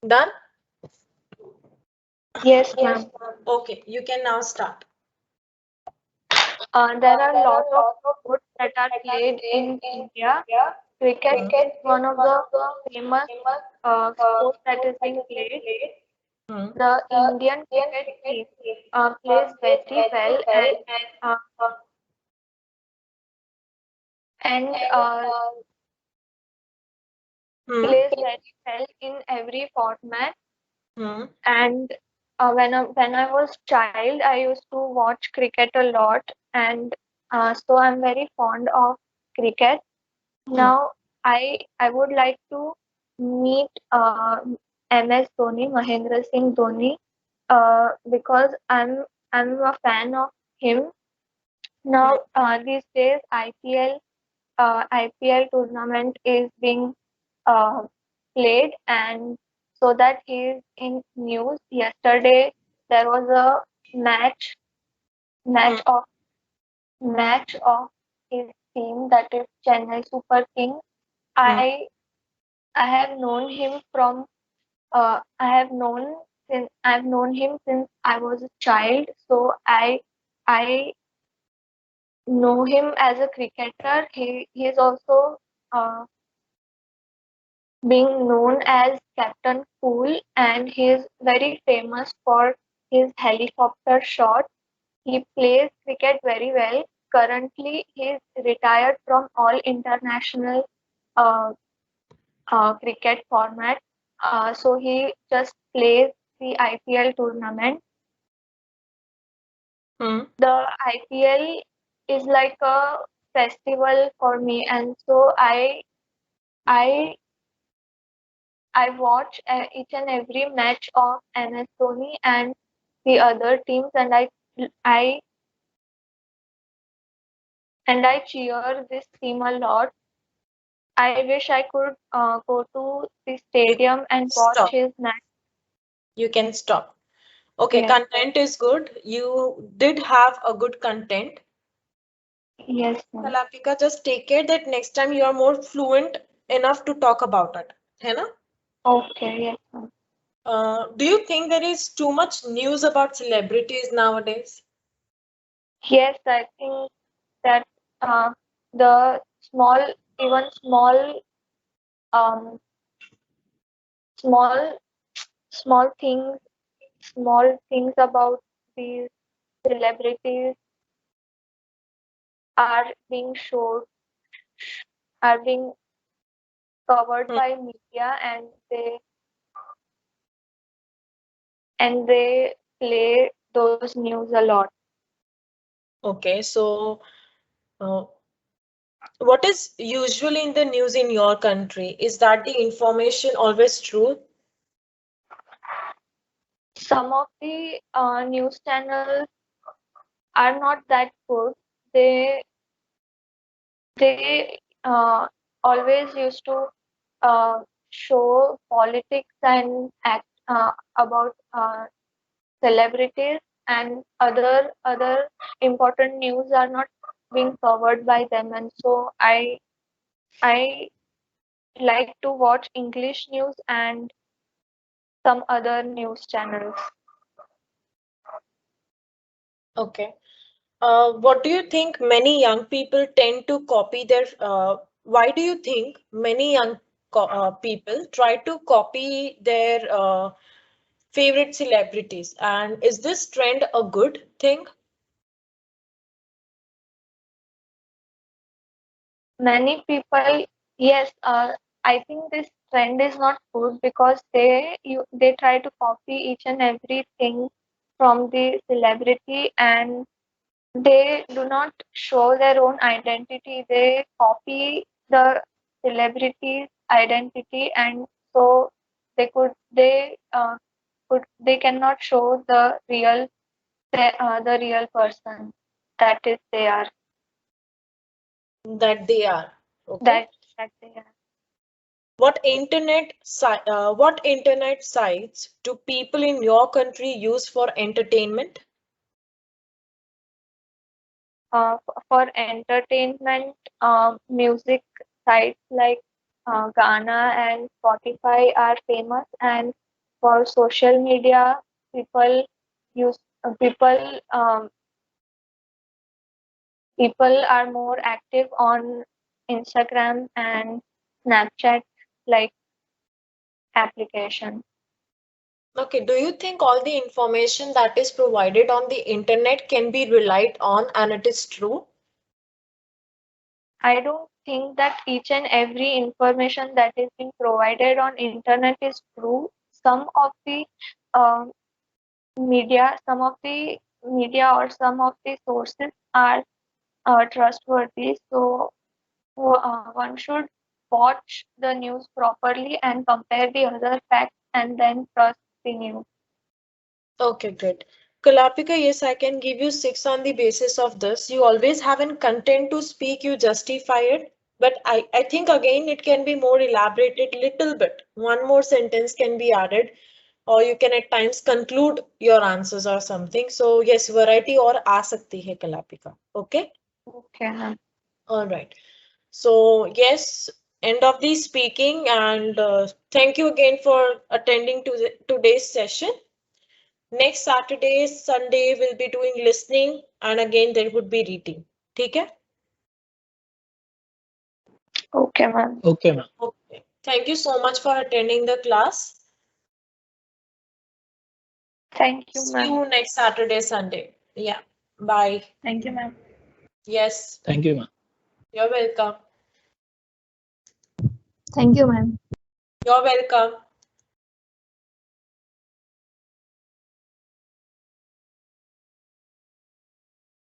Done? Yes, ma'am. Okay, you can now start. There are a lot of sports that are played in India. Cricket is one of the famous sports that is being played. Hmm. The Indian cricket team plays very well, uh, and Hmm. plays very well in every format. Hmm. And when I was child, I used to watch cricket a lot, and so I'm very fond of cricket. Now I would like to meet MS Dhoni, Mahendra Singh Dhoni, because I'm a fan of him. Now these days IPL tournament is being uh, played, and so that he's in news. Yesterday there was a match of his team, that is Chennai Super King. I have known him from I've known him since I was a child, so I know him as a cricketer. He is also uh, being known as Captain Cool, and he is very famous for his helicopter shot. He plays cricket very well. Currently, he is retired from all international uh, cricket format. So he just plays the IPL tournament. The IPL is like a festival for me, and so I watch each and every match of MS Dhoni and the other teams, and I cheer this team a lot. I wish I could go to the stadium and watch his match. You can stop. Okay, Yes. content is good. You did have a good content. Yes, ma'am. Kalapika, just take care that next time you are more fluent enough to talk about it. है ना? Okay, yes, ma'am. Do you think there is too much news about celebrities nowadays? Yes, I think that the even um, small small things about these celebrities are being showed, are being covered by media, and they play those news a lot. Okay, so what is usually in the news in your country? Is that the information always true? Some of the news channels are not that good. They always used to show politics and act about celebrities, and other important news are not being covered by them, and so I like to watch English news and some other news channels. Okay. What do you think many young people tend to copy their, why do you think many young people try to copy their favorite celebrities? And is this trend a good thing? Many people, yes, I think this trend is not good because they try to copy each and everything from the celebrity, and they do not show their own identity. They copy the celebrity's identity, and so they cannot show the real person that is they are. That they are. Okay. That they are. What internet sites do people in your country use for entertainment? For entertainment, music sites like Ghana and Spotify are famous, and for social media, people use people are more active on Instagram and Snapchat like application. Okay, do you think all the information that is provided on the internet can be relied on and it is true? I don't think that each and every information that is being provided on internet is true. Some of the uh, some of the media or some of the sources are trustworthy. So one should watch the news properly and compare the other facts and then trust the news. Okay, great. Kalapika, yes, I can give you 6 on the basis of this. You always have an content to speak, you justify it. But I think again it can be more elaborated little bit. One more sentence can be added, or you can at times conclude your answers or something. So yes, variety और आ सकती है कलापिका. Okay. Okay, ma'am. All right. So yes, end of the speaking, and thank you again for attending to today's session. Next Saturday, Sunday we'll be doing listening, and again there would be reading. ठीक है? Okay, ma'am. Okay, ma'am. Okay. Thank you so much for attending the class. Thank you, See ma'am. you next Saturday, Sunday. Yeah. Bye. Thank you, ma'am. Yes. Thank you, ma'am. You're welcome. Thank you, ma'am. You're welcome.